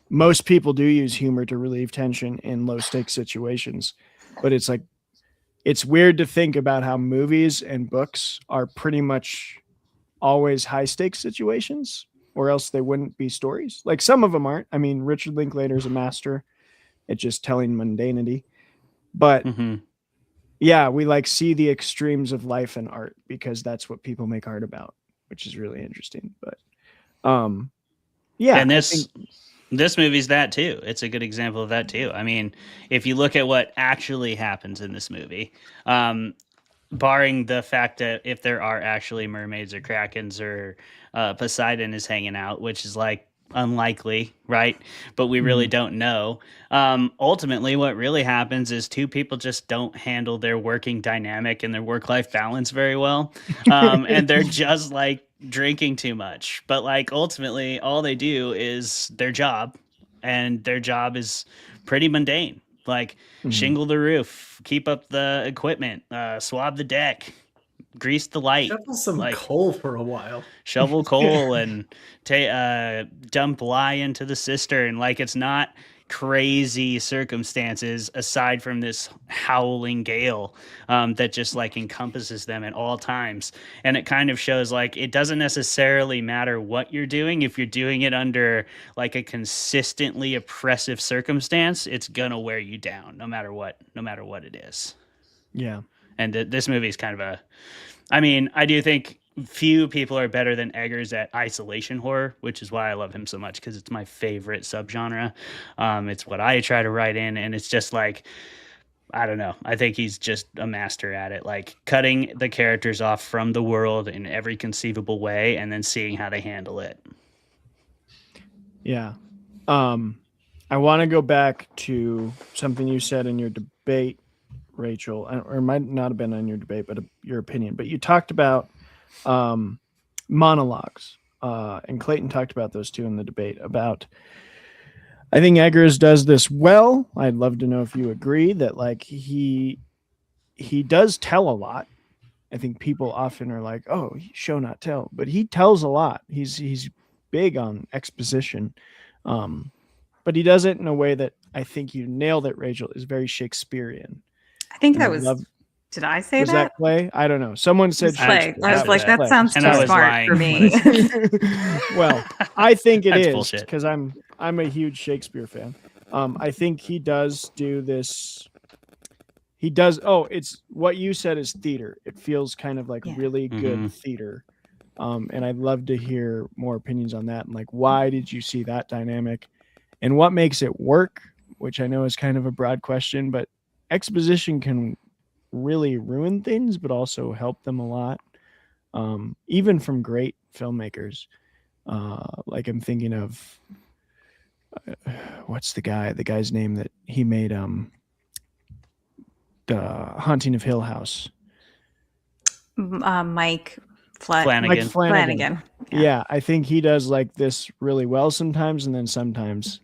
most people do use humor to relieve tension in low stakes situations, but it's like, it's weird to think about how movies and books are pretty much always high stakes situations, or else they wouldn't be stories. Like some of them aren't. I mean, Richard Linklater is a master at just telling mundanity, but yeah, we like see the extremes of life and art because that's what people make art about, which is really interesting. But yeah, and this movie's that too. It's a good example of that too. I mean, if you look at what actually happens in this movie, barring the fact that if there are actually mermaids or krakens or Poseidon is hanging out, which is like unlikely, right? But we really don't know. Ultimately, what really happens is two people just don't handle their working dynamic and their work-life balance very well. And they're just like drinking too much. But like ultimately, all they do is their job, and their job is pretty mundane. Like shingle the roof, keep up the equipment, swab the deck, grease the light, Shovel some like coal for a while. shovel coal and dump lye into the cistern. Like it's not crazy circumstances aside from this howling gale that just like encompasses them at all times. And it kind of shows like it doesn't necessarily matter what you're doing. If you're doing it under like a consistently oppressive circumstance, it's gonna wear you down no matter what it is. Yeah. And this movie is kind of a, I mean, I do think few people are better than Eggers at isolation horror, which is why I love him so much, because it's my favorite subgenre. It's what I try to write in, and it's just like, I don't know. I think he's just a master at it, like cutting the characters off from the world in every conceivable way and then seeing how they handle it. Yeah. I want to go back to something you said in your debate, Rachel, or it might not have been on your debate, but your opinion. But you talked about monologues, and Clayton talked about those too in the debate. About, I think Eggers does this well. I'd love to know if you agree that like he does tell a lot. I think people often are like, "Oh, show not tell," but he tells a lot. He's big on exposition, but he does it in a way that I think you nailed it, Rachel. Is very Shakespearean. I think that was. Did I say was that play? I don't know. Someone said play. I was like, that sounds too smart for me. Well, I think it is because I'm a huge Shakespeare fan. I think he does do this. He does. Oh, it's what you said is theater. It feels kind of like really good theater. And I'd love to hear more opinions on that. And like, why did you see that dynamic, and what makes it work? Which I know is kind of a broad question, but exposition can really ruin things, but also help them a lot. Even from great filmmakers. Like I'm thinking of what's the guy's name that he made the Haunting of Hill House. Mike Flanagan. Mike Flanagan. Yeah, I think he does like this really well sometimes, and then sometimes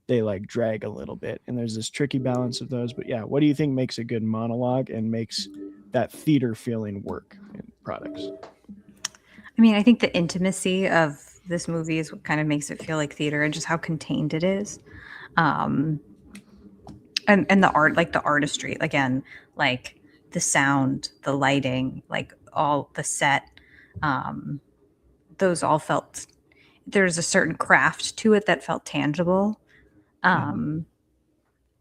they like drag a little bit, and there's this tricky balance of those. But yeah, what do you think makes a good monologue and makes that theater feeling work in products? I mean, I think the intimacy of this movie is what kind of makes it feel like theater, and just how contained it is. And the art, like the artistry, again, like the sound, the lighting, like all the set, those all felt, there's a certain craft to it that felt tangible. And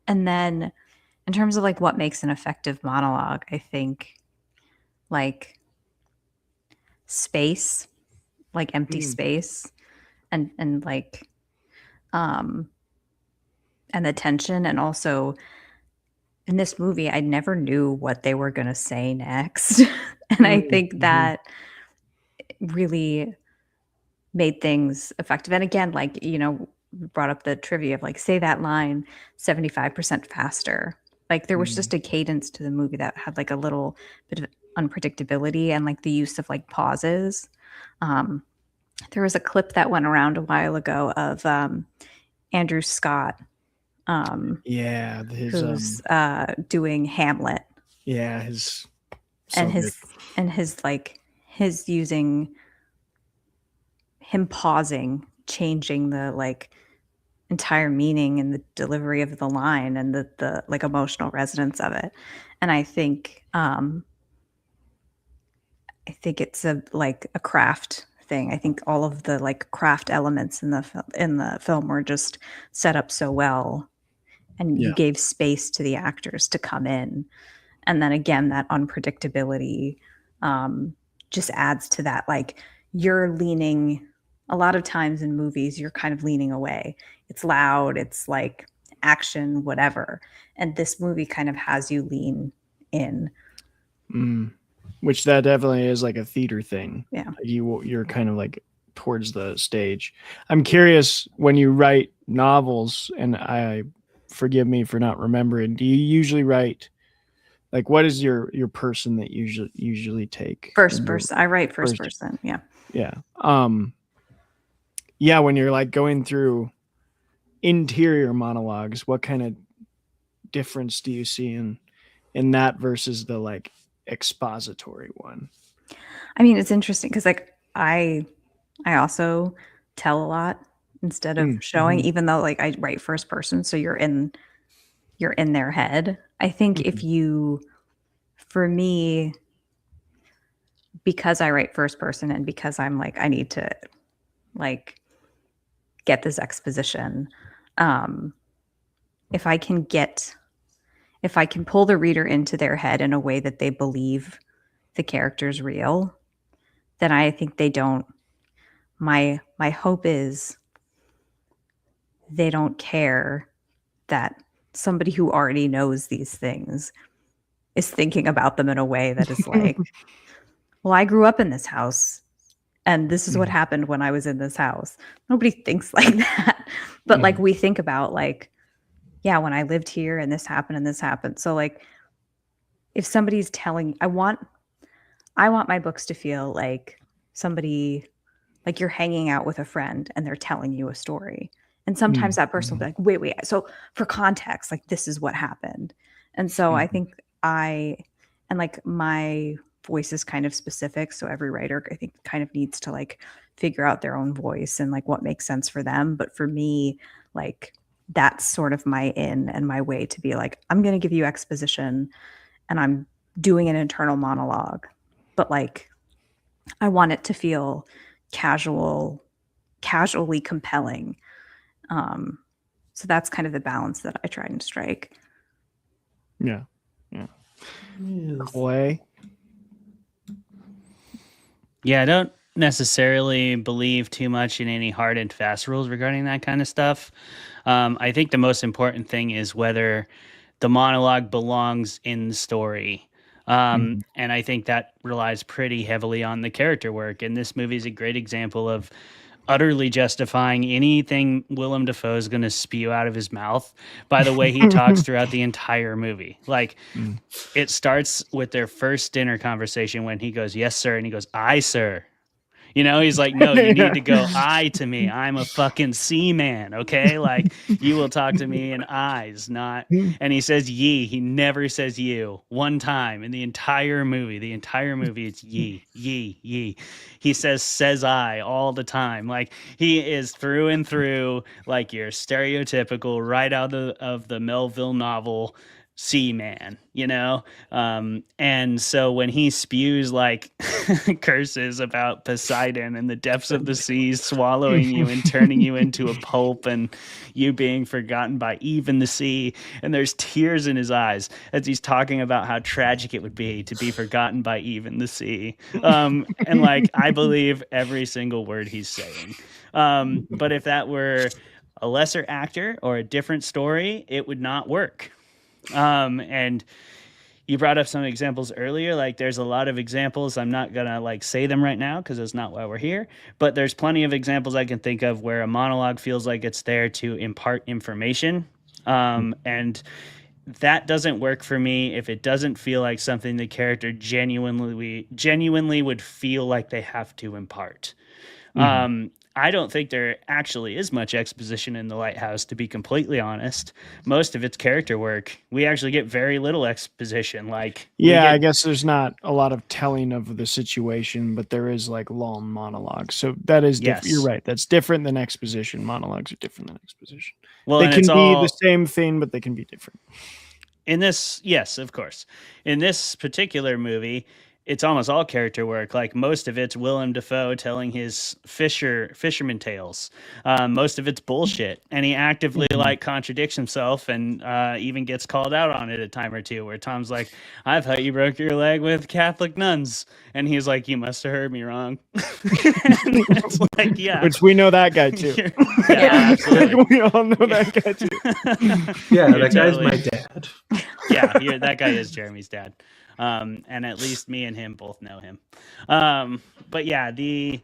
then in terms of like what makes an effective monologue, I think like space, like empty space, and like and the tension, and also in this movie, I never knew what they were going to say next. And I think that really made things effective. And again, like, you know, we brought up the trivia of like, say that line 75% faster. Like there was just a cadence to the movie that had like a little bit of unpredictability and like the use of like pauses. There was a clip that went around a while ago of Andrew Scott. Yeah, who's doing Hamlet. Yeah, his using him pausing, changing the like entire meaning and the delivery of the line and the like emotional resonance of it. And I think it's a craft thing. I think all of the like craft elements in the film were just set up so well, and you gave space to the actors to come in. And then again, that unpredictability just adds to that. Like you're leaning, a lot of times in movies, you're kind of leaning away. It's loud, it's like action, whatever. And this movie kind of has you lean in. Which that definitely is like a theater thing. Yeah. You're kind of like towards the stage. I'm curious, when you write novels, and forgive me for not remembering, do you usually write, like, what is your person that usually take? First person. I write first person. Yeah. Yeah. Yeah. When you're like going through interior monologues, what kind of difference do you see in that versus the like expository one? I mean, it's interesting because like I also tell a lot instead of showing, even though like I write first person, so you're in their head. I think for me, because I write first person and because I'm like, I need to like get this exposition. If I can pull the reader into their head in a way that they believe the character's real, then I think they don't. My hope is they don't care that somebody who already knows these things is thinking about them in a way that is like, well, I grew up in this house and this is what happened when I was in this house. Nobody thinks like that. But like we think about like, yeah, when I lived here and this happened and this happened. So like if somebody's telling, I want my books to feel like somebody, like you're hanging out with a friend and they're telling you a story. And sometimes that person will be like, wait. So for context, like this is what happened. And so I think like my voice is kind of specific. So every writer, I think, kind of needs to like figure out their own voice and like what makes sense for them. But for me, like that's sort of my in and my way to be like, I'm going to give you exposition and I'm doing an internal monologue, but like I want it to feel casually compelling. So that's kind of the balance that I try and strike. Yeah. Clay? Yeah, I don't necessarily believe too much in any hard and fast rules regarding that kind of stuff. I think the most important thing is whether the monologue belongs in the story. And I think that relies pretty heavily on the character work. And this movie is a great example of utterly justifying anything Willem Dafoe is going to spew out of his mouth by the way he talks throughout the entire movie. Like it starts with their first dinner conversation when he goes, "Yes, sir." And he goes, "Aye, sir." You know, he's like, no, you need to go I to me. I'm a fucking seaman, okay? Like, you will talk to me in eyes, not... And he says ye. He never says you. One time in the entire movie. It's ye, ye, ye. He says I all the time. Like, he is through and through, like, your stereotypical, right out of the Melville novel seaman, you know? And so when he spews like curses about Poseidon and the depths of the seas swallowing you and turning you into a pulp and you being forgotten by even the sea, and there's tears in his eyes as he's talking about how tragic it would be to be forgotten by even the sea. And like, I believe every single word he's saying. But if that were a lesser actor or a different story, it would not work. And you brought up some examples earlier. Like, there's a lot of examples. I'm not gonna like say them right now because that's not why we're here. But there's plenty of examples I can think of where a monologue feels like it's there to impart information, and that doesn't work for me if it doesn't feel like something the character genuinely would feel like they have to impart. I don't think there actually is much exposition in The Lighthouse, to be completely honest. Most of it's character work. We actually get very little exposition. Like, I guess there's not a lot of telling of the situation, but there is like long monologues. So that is different. You're right. That's different than exposition. Monologues are different than exposition. Well, they and can it's be all the same thing, but they can be different. in this. Yes, of course. In this particular movie, it's almost all character work. Like, most of it's Willem Dafoe telling his fisherman tales. Most of it's bullshit, and he actively like contradicts himself, and even gets called out on it a time or two. Where Tom's like, "I thought you broke your leg with Catholic nuns," and he's like, "You must have heard me wrong." It's like, yeah, which we know that guy too. Yeah, absolutely. We all know that guy too. Yeah, that guy's my dad. Yeah, that guy is Jeremy's dad. And at least me and him both know him. But yeah, the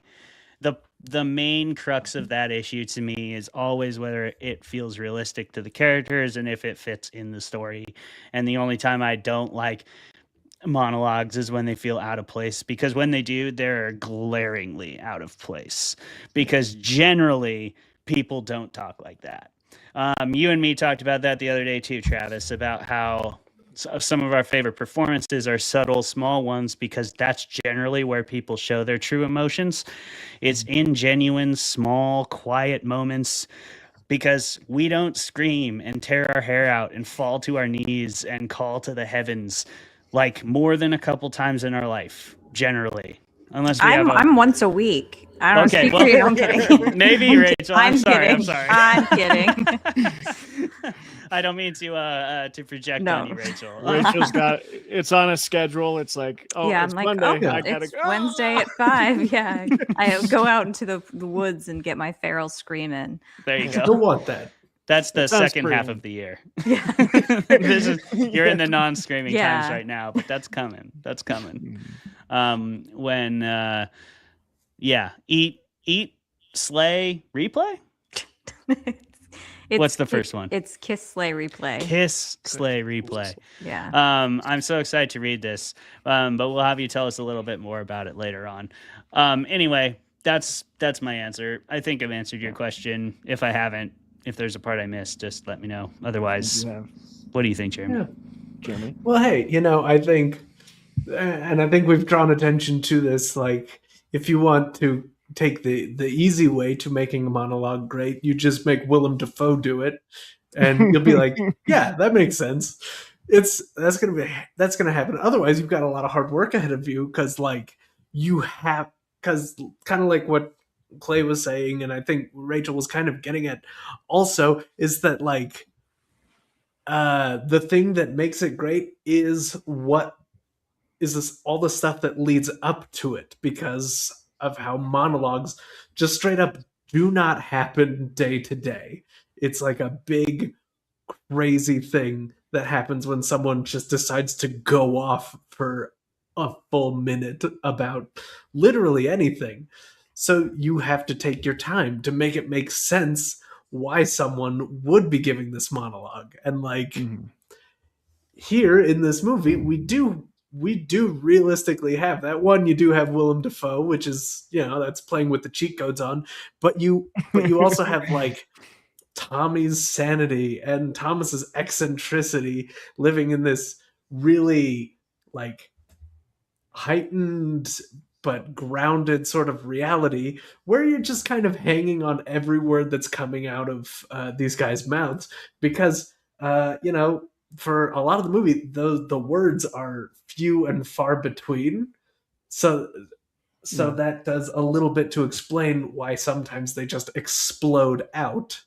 main crux of that issue to me is always whether it feels realistic to the characters and if it fits in the story. And the only time I don't like monologues is when they feel out of place, because when they do, they're glaringly out of place, because generally people don't talk like that. You and me talked about that the other day too, Travis, about how some of our favorite performances are subtle, small ones, because that's generally where people show their true emotions. It's in genuine, small, quiet moments, because we don't scream and tear our hair out and fall to our knees and call to the heavens like more than a couple times in our life, generally. Unless we I'm once a week. I don't speak for you. I'm kidding. Maybe, Rachel. I'm sorry. I'm kidding. I don't mean to project on you, Rachel. Rachel's got it's on a schedule. It's like, yeah, it's I'm like, Monday. I it's gotta go. Wednesday at 5. Yeah, I go out into the woods and get my feral scream in. There you I go. don't want that. That's the second half of the year. You're in the non-screaming times right now, but that's coming. That's coming. Eat, slay, replay. What's the first one? It's Kiss, Slay, Replay. Kiss, Slay, Replay. Yeah. I'm so excited to read this, but we'll have you tell us a little bit more about it later on. Anyway, that's my answer. I think I've answered your question. If I haven't, if there's a part I missed, just let me know. Otherwise, what do you think, Jeremy? Yeah. Jeremy? Well, hey, I think, and I think we've drawn attention to this, like, if you want to take the easy way to making a monologue great, you just make Willem Dafoe do it, and you'll be like, yeah, that makes sense. That's gonna happen. Otherwise, you've got a lot of hard work ahead of you, because kind of like what Clay was saying, and I think Rachel was kind of getting at also, is that like the thing that makes it great is all the stuff that leads up to it, because of how monologues just straight up do not happen day to day. It's like a big, crazy thing that happens when someone just decides to go off for a full minute about literally anything. So you have to take your time to make it make sense why someone would be giving this monologue. And like here in this movie, we do realistically have that. One, you do have Willem Dafoe, which is, that's playing with the cheat codes on, but you also have like Tommy's sanity and Thomas's eccentricity living in this really like heightened but grounded sort of reality where you're just kind of hanging on every word that's coming out of these guys' mouths, because for a lot of the movie, the words are few and far between. So that does a little bit to explain why sometimes they just explode out.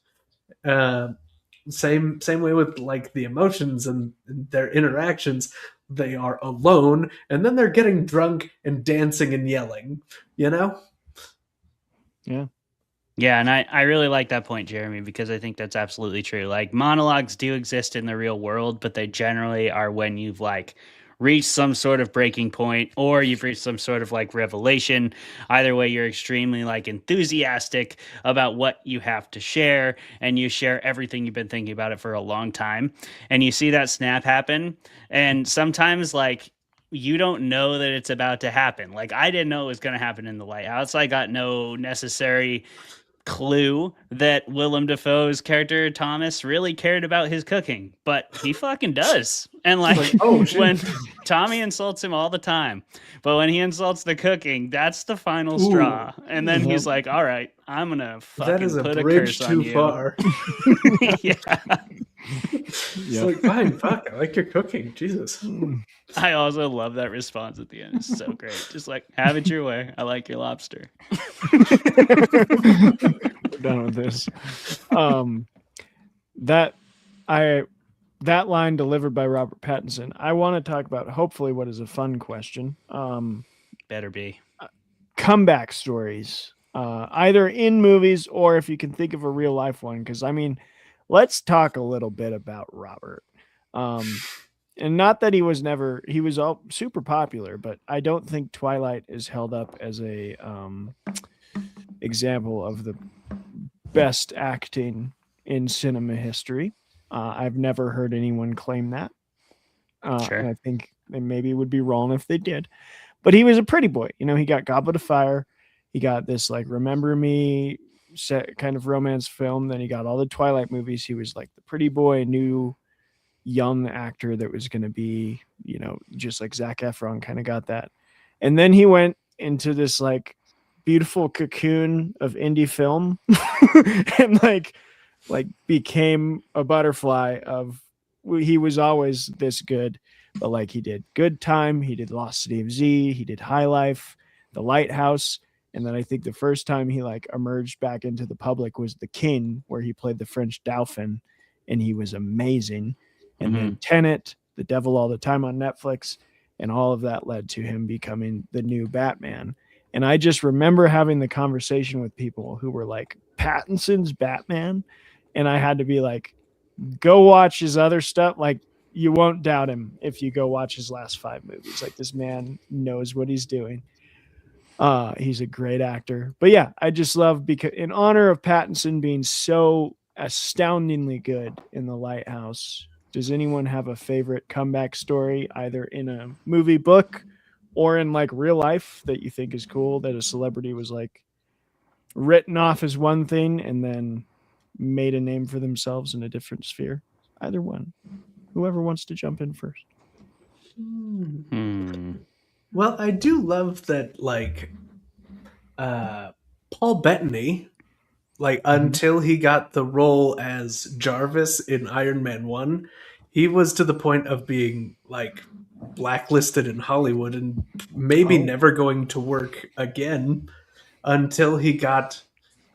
Same way with like the emotions and their interactions. They are alone, and then they're getting drunk and dancing and yelling. Yeah. Yeah, and I really like that point, Jeremy, because I think that's absolutely true. Like monologues do exist in the real world, but they generally are when you've like reached some sort of breaking point or you've reached some sort of like revelation. Either way, you're extremely like enthusiastic about what you have to share and you share everything you've been thinking about it for a long time. And you see that snap happen. And sometimes like you don't know that it's about to happen. Like I didn't know it was going to happen in the Lighthouse. I got no necessary clue that Willem Dafoe's character Thomas really cared about his cooking, but he fucking does. And like, oh, shit. when Tommy insults him all the time, but when he insults the cooking, that's the final straw. And then he's like, "All right, I'm gonna fucking That is a put a bridge curse too on you." far. Yeah. It's like, fine, fuck, I like your cooking. Jesus. I also love that response at the end. It's so great. Just like, have it your way. I like your lobster. We're done with this. That line delivered by Robert Pattison. I want to talk about hopefully what is a fun question. Better be. Comeback stories, either in movies or if you can think of a real life one. Because I mean, let's talk a little bit about Robert. And not that he was all super popular, but I don't think Twilight is held up as a example of the best acting in cinema history. I've never heard anyone claim that. Sure. And I think they maybe would be wrong if they did. But he was a pretty boy. You know, he got Goblet of Fire. He got this like Remember Me set kind of romance film. Then he got all the Twilight movies. He was like the pretty boy, new young actor that was going to be, you know, just like Zac Efron kind of got that. And then he went into this like beautiful cocoon of indie film and like became a butterfly of, he was always this good, but like he did Good Time, he did Lost City of Z, he did High Life, The Lighthouse. And then I think the first time he like emerged back into the public was The King, where he played the French Dauphin and he was amazing. And then Tenet, The Devil All the Time on Netflix, and all of that led to him becoming the new Batman. And I just remember having the conversation with people who were like, Pattinson's Batman? And I had to be like, go watch his other stuff. Like, you won't doubt him if you go watch his last 5 movies. Like, this man knows what he's doing. He's a great actor. But yeah, I just love, because in honor of Pattison being so astoundingly good in The Lighthouse, does anyone have a favorite comeback story, either in a movie, book, or in like real life that you think is cool, that a celebrity was like written off as one thing and then made a name for themselves in a different sphere? Either one. Whoever wants to jump in first. Well, I do love that, like, Paul Bettany, like, until he got the role as Jarvis in Iron Man 1, he was to the point of being, like, blacklisted in Hollywood and maybe never going to work again until he got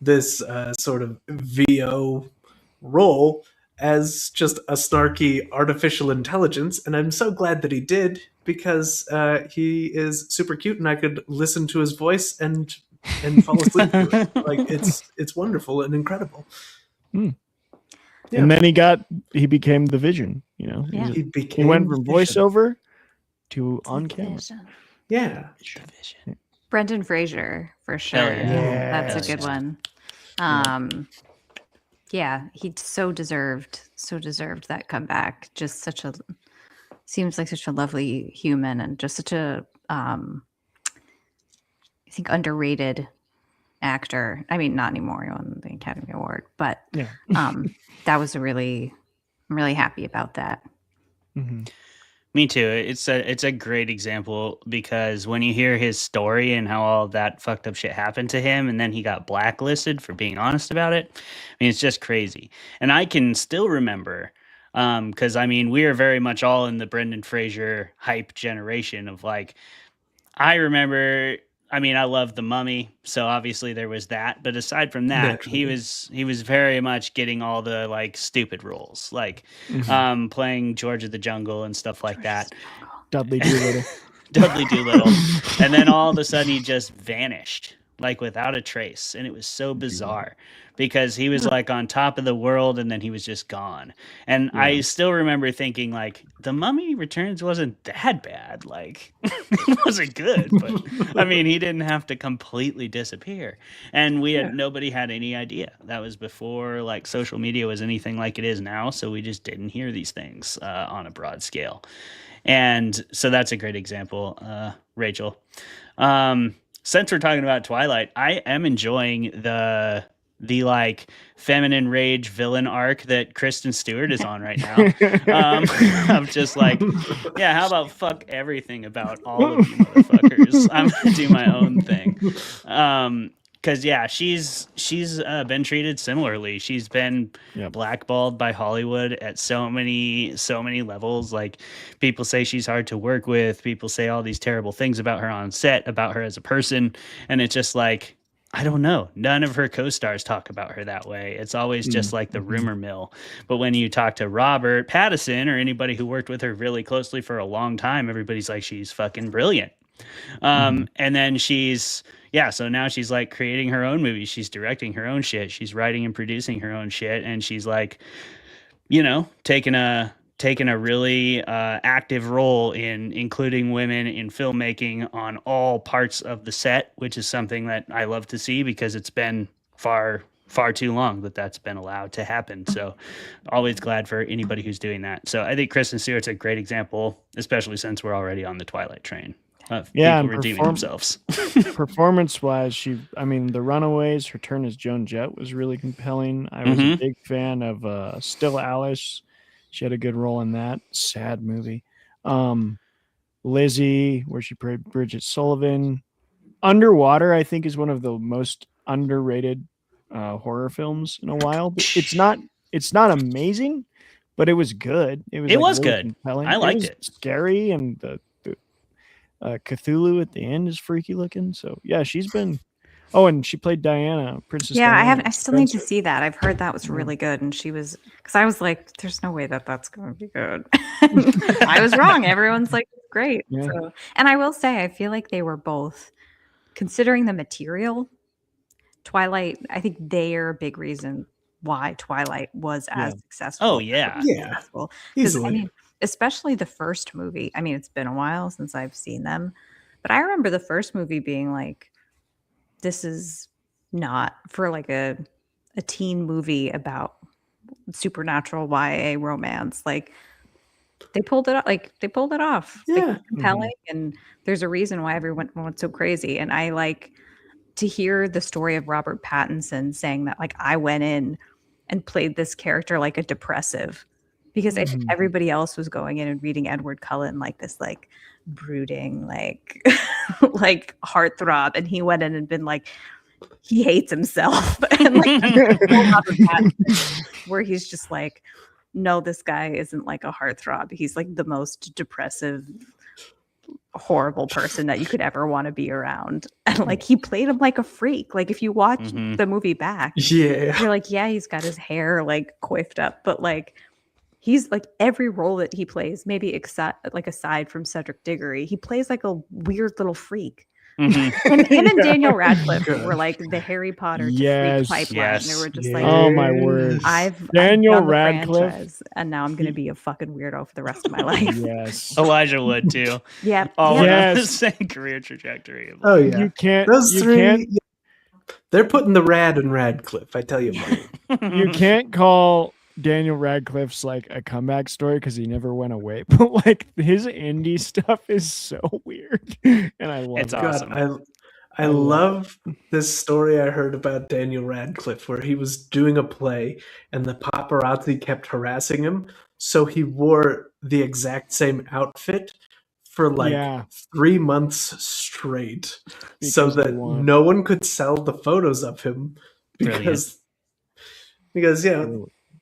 this sort of VO role as just a snarky artificial intelligence. And I'm so glad that he did, because he is super cute and I could listen to his voice and fall asleep to it. Like, it's wonderful and incredible. Yeah. And then he became the Vision, you know. Yeah. He went from voiceover to on camera. Yeah. Brendan Fraser, for sure. Hell yeah. That's a good one. Yeah, he so deserved that comeback. Just seems like such a lovely human and just such a I think underrated actor. I mean, not anymore. He won the Academy Award, but yeah. I'm really happy about that. Mm-hmm. Me too. It's a great example, because when you hear his story and how all of that fucked up shit happened to him, and then he got blacklisted for being honest about it, I mean, it's just crazy. And I can still remember, because I mean, we are very much all in the Brendan Fraser hype generation of like, I remember. I mean, I love The Mummy, so obviously there was that. But aside from that, he was very much getting all the like stupid roles, like playing George of the Jungle and stuff like that. Dudley Doolittle. And then all of a sudden he just vanished like without a trace. And it was so bizarre because he was like on top of the world and then he was just gone. And I still remember thinking like The Mummy Returns wasn't that bad. Like it wasn't good, but I mean, he didn't have to completely disappear. And nobody had any idea. That was before like social media was anything like it is now. So we just didn't hear these things on a broad scale. And so that's a great example, Rachel. Since we're talking about Twilight, I am enjoying the like feminine rage villain arc that Kristen Stewart is on right now. I'm just like, yeah, how about fuck everything about all of you motherfuckers? I'm gonna do my own thing. Because she's been treated similarly. She's been blackballed by Hollywood at so many levels. Like people say she's hard to work with. People say all these terrible things about her on set, about her as a person, and it's just like, I don't know. None of her co-stars talk about her that way. It's always just like the rumor mill. But when you talk to Robert Pattison or anybody who worked with her really closely for a long time, everybody's like, she's fucking brilliant. And then so now she's like creating her own movies. She's directing her own shit. She's writing and producing her own shit. And she's like, taking a really active role in including women in filmmaking on all parts of the set, which is something that I love to see because it's been far too long that's been allowed to happen. So always glad for anybody who's doing that. So I think Kristen Stewart's a great example, especially since we're already on the Twilight train. People redeeming themselves. Performance-wise, The Runaways, her turn as Joan Jett was really compelling. I was a big fan of Still Alice. She had a good role in that sad movie. Lizzie, where she played Bridget Sullivan. Underwater, I think, is one of the most underrated horror films in a while. It's not amazing, but it was good. It was really good. Compelling. I liked it. Scary, and the Cthulhu at the end is freaky looking. So she's been. Oh, and she played Diana, Princess. Diana. I still need to see that. I've heard that was really good, and she was because I was like, "There's no way that's going to be good." I was wrong. Everyone's like, "Great." Yeah. So, and I will say, I feel like they were both, considering the material, Twilight. I think they are a big reason why Twilight was as successful. Oh yeah, successful. Easily. Especially the first movie. I mean, it's been a while since I've seen them, but I remember the first movie being like, this is not for like a teen movie about supernatural YA romance. Like they pulled it off. Yeah. Compelling. And there's a reason why everyone went so crazy. And I like to hear the story of Robert Pattinson saying that like I went in and played this character like a depressive. Because I think everybody else was going in and reading Edward Cullen like this, like brooding, like like heartthrob, and he went in and been like, he hates himself, and like where he's just like, no, this guy isn't like a heartthrob. He's like the most depressive, horrible person that you could ever want to be around, and like he played him like a freak. Like if you watch the movie back, you're like, he's got his hair like coiffed up, but like. He's like every role that he plays, maybe aside from Cedric Diggory, he plays like a weird little freak. And him and Daniel Radcliffe were like the Harry Potter to freak pipeline. They were just like, oh my word, Daniel Radcliffe, and now I'm going to be a fucking weirdo for the rest of my life. Yes, Elijah Wood too. Yeah, all on the same career trajectory. Oh yeah, you can't. Those you three. Can't, they're putting the Rad in Radcliffe. I tell you what. You can't call Daniel Radcliffe's like a comeback story because he never went away, but like his indie stuff is so weird, and I love it's it. awesome. I love this story I heard about Daniel Radcliffe where he was doing a play and the paparazzi kept harassing him, so he wore the exact same outfit for like 3 months straight, so that no one could sell the photos of him because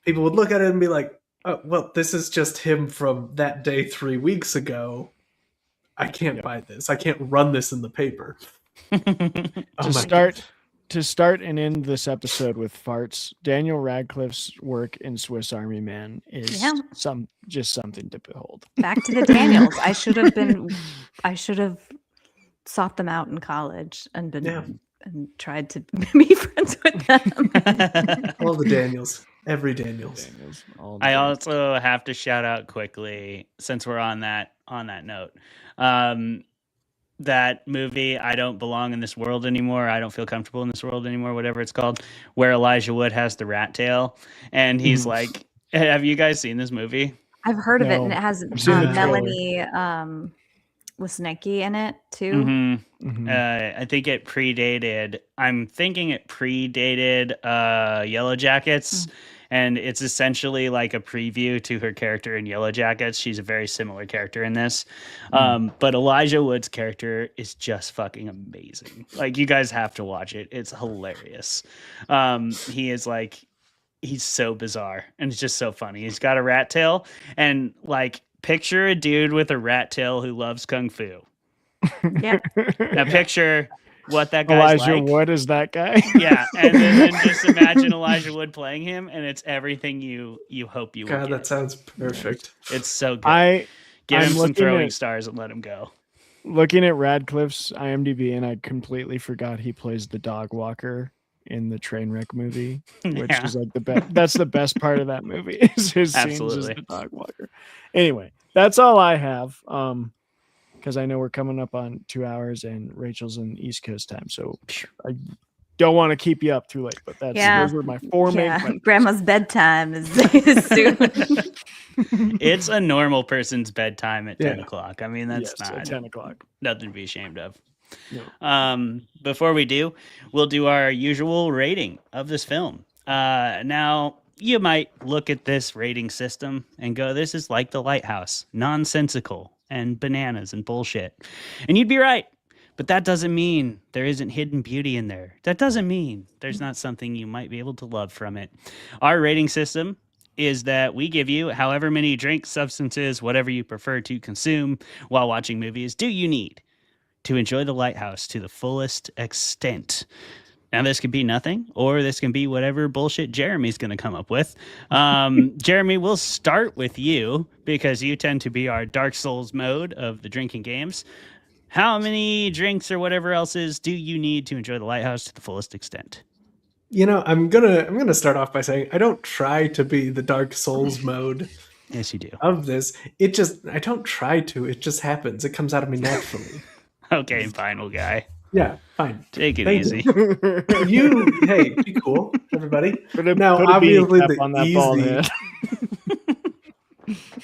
people would look at it and be like, oh, well, this is just him from that day 3 weeks ago. I can't buy this. I can't run this in the paper. To start and end this episode with farts, Daniel Radcliffe's work in Swiss Army Man is just something to behold. Back to the Daniels. I should have sought them out in college and been and tried to be friends with them. All the Daniels. Every Daniels. I also have to shout out quickly, since we're on that note, that movie, I Don't Belong in This World Anymore. I Don't Feel Comfortable in This World Anymore, whatever it's called, where Elijah Wood has the rat tail. And he's like, have you guys seen this movie? I've heard of it, and it has Melanie Wisniewski in it too. I think it predated. I'm thinking it predated Yellow Jackets, and it's essentially like a preview to her character in Yellow Jackets. She's a very similar character in this, but Elijah Wood's character is just fucking amazing. Like, you guys have to watch it. It's hilarious. He is like, he's so bizarre, and it's just so funny. He's got a rat tail, and like, picture a dude with a rat tail who loves kung fu. Yeah. Now picture what that guy's Elijah like. Wood is that guy. Yeah, and then just imagine Elijah Wood playing him, and it's everything you hope you would God, get. that sounds perfect. It's so good. Give I'm him some looking throwing at- stars and let him go. Looking at Radcliffe's IMDb, and I completely forgot he plays the dog walker in the Trainwreck movie, which Yeah. is like the best. That's the best part of that movie is his scenes as Absolutely. the dog walker. Anyway, that's all I have. Because I know we're coming up on 2 hours, and Rachel's in East Coast time, so I don't want to keep you up too late. But those were my four main questions. Grandma's bedtime is soon. It's a normal person's bedtime at 10 o'clock. I mean, that's Yes, not at 10 o'clock. nothing to be ashamed of. No. Before we do, we'll do our usual rating of this film. Now, you might look at this rating system and go, this is like the Lighthouse, nonsensical and bananas and bullshit. And you'd be right. But that doesn't mean there isn't hidden beauty in there. That doesn't mean there's not something you might be able to love from it. Our rating system is that we give you however many drinks, substances, whatever you prefer to consume while watching movies do you need to enjoy the Lighthouse to the fullest extent. Now, this could be nothing, or this can be whatever bullshit Jeremy's going to come up with. Jeremy, we'll start with you because you tend to be our Dark Souls mode of the drinking games. How many drinks or whatever else do you need to enjoy the Lighthouse to the fullest extent? You know, I'm gonna start off by saying I don't try to be the Dark Souls mode. Yes, you do. Of this, I don't try to. It just happens. It comes out of me naturally. Okay, final guy. Yeah, fine. Take it Thank easy. You, hey, be cool, everybody. Now, put a beanie obviously, cap on that bald head.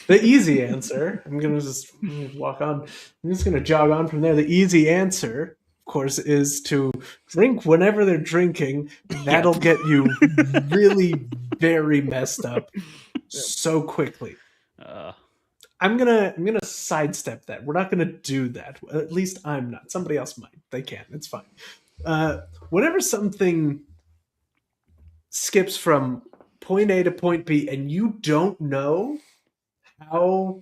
The easy answer. I'm gonna just walk on. I'm just gonna jog on from there. The easy answer, of course, is to drink whenever they're drinking. That'll get you really very messed up so quickly. I'm gonna sidestep that. We're not gonna do that. At least I'm not. Somebody else might. They can. It's fine. Whenever something skips from point A to point B, and you don't know how,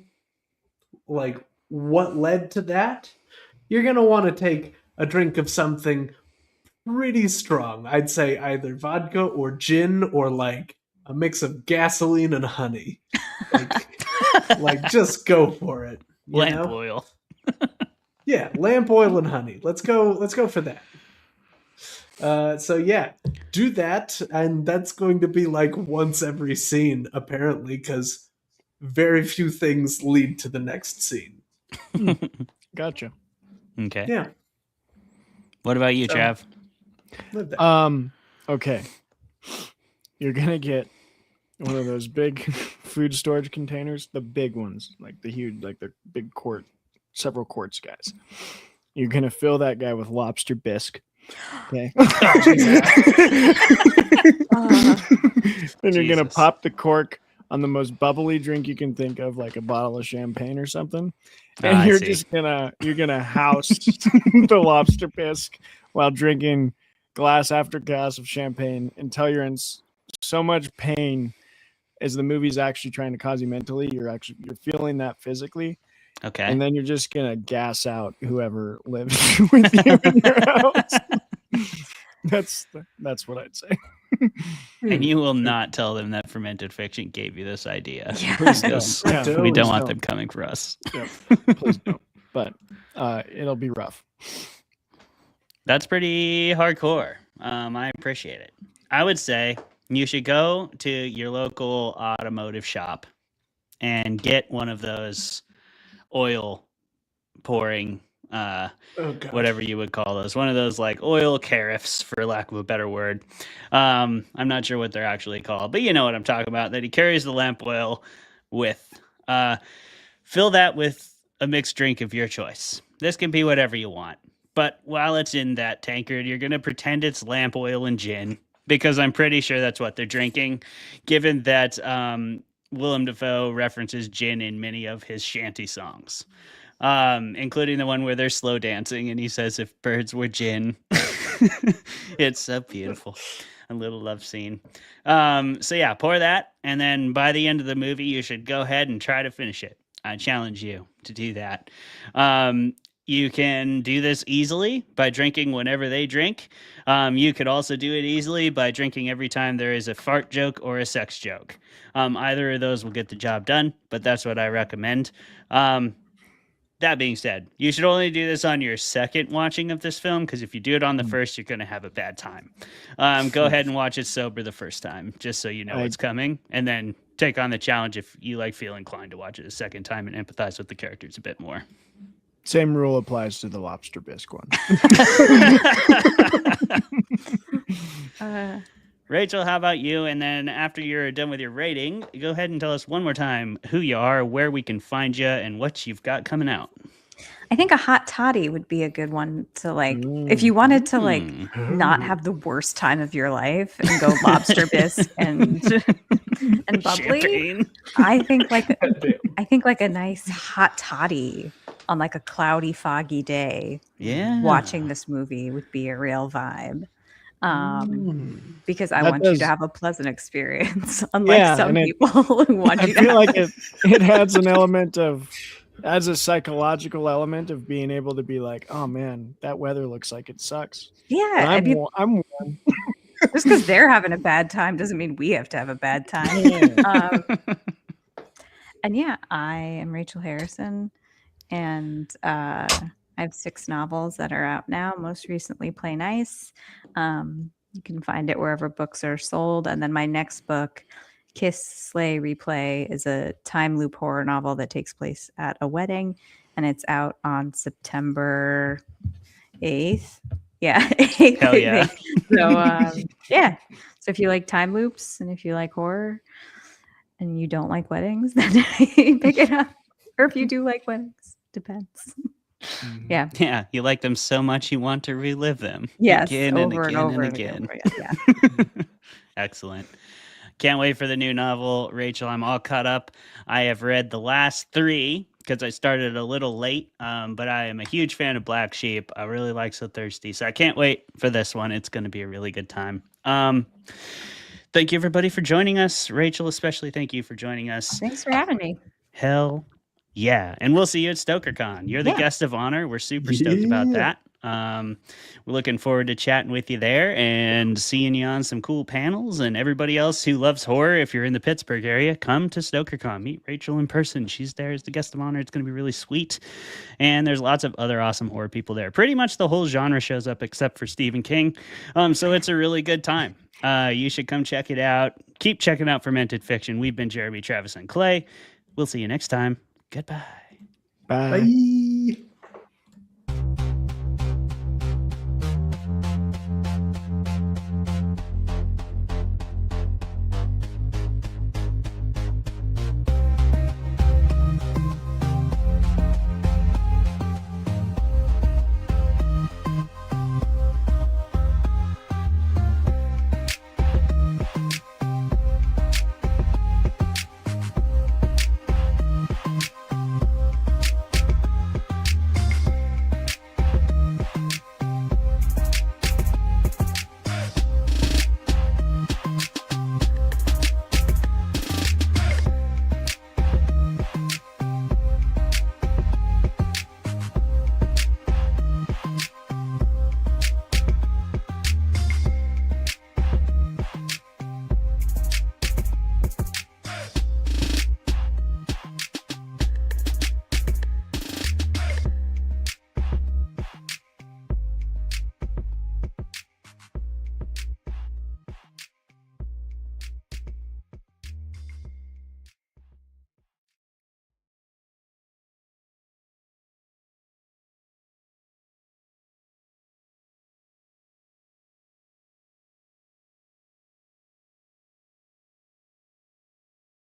like, what led to that, you're gonna want to take a drink of something pretty strong. I'd say either vodka or gin, or like a mix of gasoline and honey. Like just go for it. You Lamp know? oil. Yeah, lamp oil and honey. Let's go for that. So yeah, do that, and that's going to be like once every scene, apparently, because very few things lead to the next scene. Gotcha. Okay. Yeah. What about you, Trav? Okay. You're gonna get one of those big food storage containers, the big ones, like the huge, like the big quart, several quarts guys. You're gonna fill that guy with lobster bisque. Okay. Then you're gonna pop the cork on the most bubbly drink you can think of, like a bottle of champagne or something. And you're gonna house the lobster bisque while drinking glass after glass of champagne until you're in so much pain as the movie's actually trying to cause you mentally. You're feeling that physically. Okay. And then you're just gonna gas out whoever lives with you in your house. That's what I'd say. And you will not tell them that Fermented Fiction gave you this idea. Yeah. Please Because don't. we don't want Please them coming for us. Yeah, please don't. But it'll be rough. That's pretty hardcore. I appreciate it. I would say you should go to your local automotive shop and get one of those oil pouring, whatever you would call those, one of those like oil caraffes, for lack of a better word. I'm not sure what they're actually called, but you know what I'm talking about, that he carries the lamp oil with. Fill that with a mixed drink of your choice. This can be whatever you want. But while it's in that tankard, you're going to pretend it's lamp oil and gin, because I'm pretty sure that's what they're drinking, given that Willem Dafoe references gin in many of his shanty songs, including the one where they're slow dancing and he says, if birds were gin. It's so beautiful. A little love scene. So yeah, pour that. And then by the end of the movie, you should go ahead and try to finish it. I challenge you to do that. You can do this easily by drinking whenever they drink. You could also do it easily by drinking every time there is a fart joke or a sex joke. Either of those will get the job done, but that's what I recommend. That being said, you should only do this on your second watching of this film, because if you do it on the first, you're going to have a bad time. Go ahead and watch it sober the first time, just so you know what's coming, and then take on the challenge if you feel inclined to watch it a second time and empathize with the characters a bit more. Same rule applies to the lobster bisque one. Rachel, how about you? And then after you're done with your rating, go ahead and tell us one more time who you are, where we can find you, and what you've got coming out. I think a hot toddy would be a good one to if you wanted to not have the worst time of your life and go lobster bisque and bubbly. Champagne. I think like a nice hot toddy on a cloudy, foggy day. Yeah, watching this movie would be a real vibe. Because I want you to have a pleasant experience, unlike some people who want you to. I feel like it adds an element of. As a psychological element of being able to be like, oh man, that weather looks like it sucks. Yeah, I'm warm. Just because they're having a bad time doesn't mean we have to have a bad time. And yeah, I am Rachel Harrison, and I have 6 novels that are out now. Most recently, Play Nice. You can find it wherever books are sold, and then my next book, Kiss, Slay, Replay, is a time loop horror novel that takes place at a wedding, and it's out on September 8th. Yeah, 8th. Hell yeah. So, yeah. So if you like time loops and if you like horror and you don't like weddings, then pick it up. Or if you do like weddings, depends. Yeah. Yeah, you like them so much you want to relive them. Yes, again over and again and over and and again. Yeah. Excellent. Can't wait for the new novel, Rachel. I'm all caught up. I have read the last 3 because I started a little late, but I am a huge fan of Black Sheep. I really like So Thirsty, so I can't wait for this one. It's going to be a really good time. Thank you, everybody, for joining us. Rachel, especially, thank you for joining us. Thanks for having me. Hell yeah. And we'll see you at StokerCon. You're the guest of honor. We're super stoked about that. We're looking forward to chatting with you there and seeing you on some cool panels. And everybody else who loves horror, if you're in the Pittsburgh area, come to StokerCon. Meet Rachel in person. She's there as the guest of honor. It's going to be really sweet. And there's lots of other awesome horror people there. Pretty much the whole genre shows up except for Stephen King. So it's a really good time. You should come check it out. Keep checking out Fermented Fiction. We've been Jeremy, Travis, and Clay. We'll see you next time. Goodbye. Bye.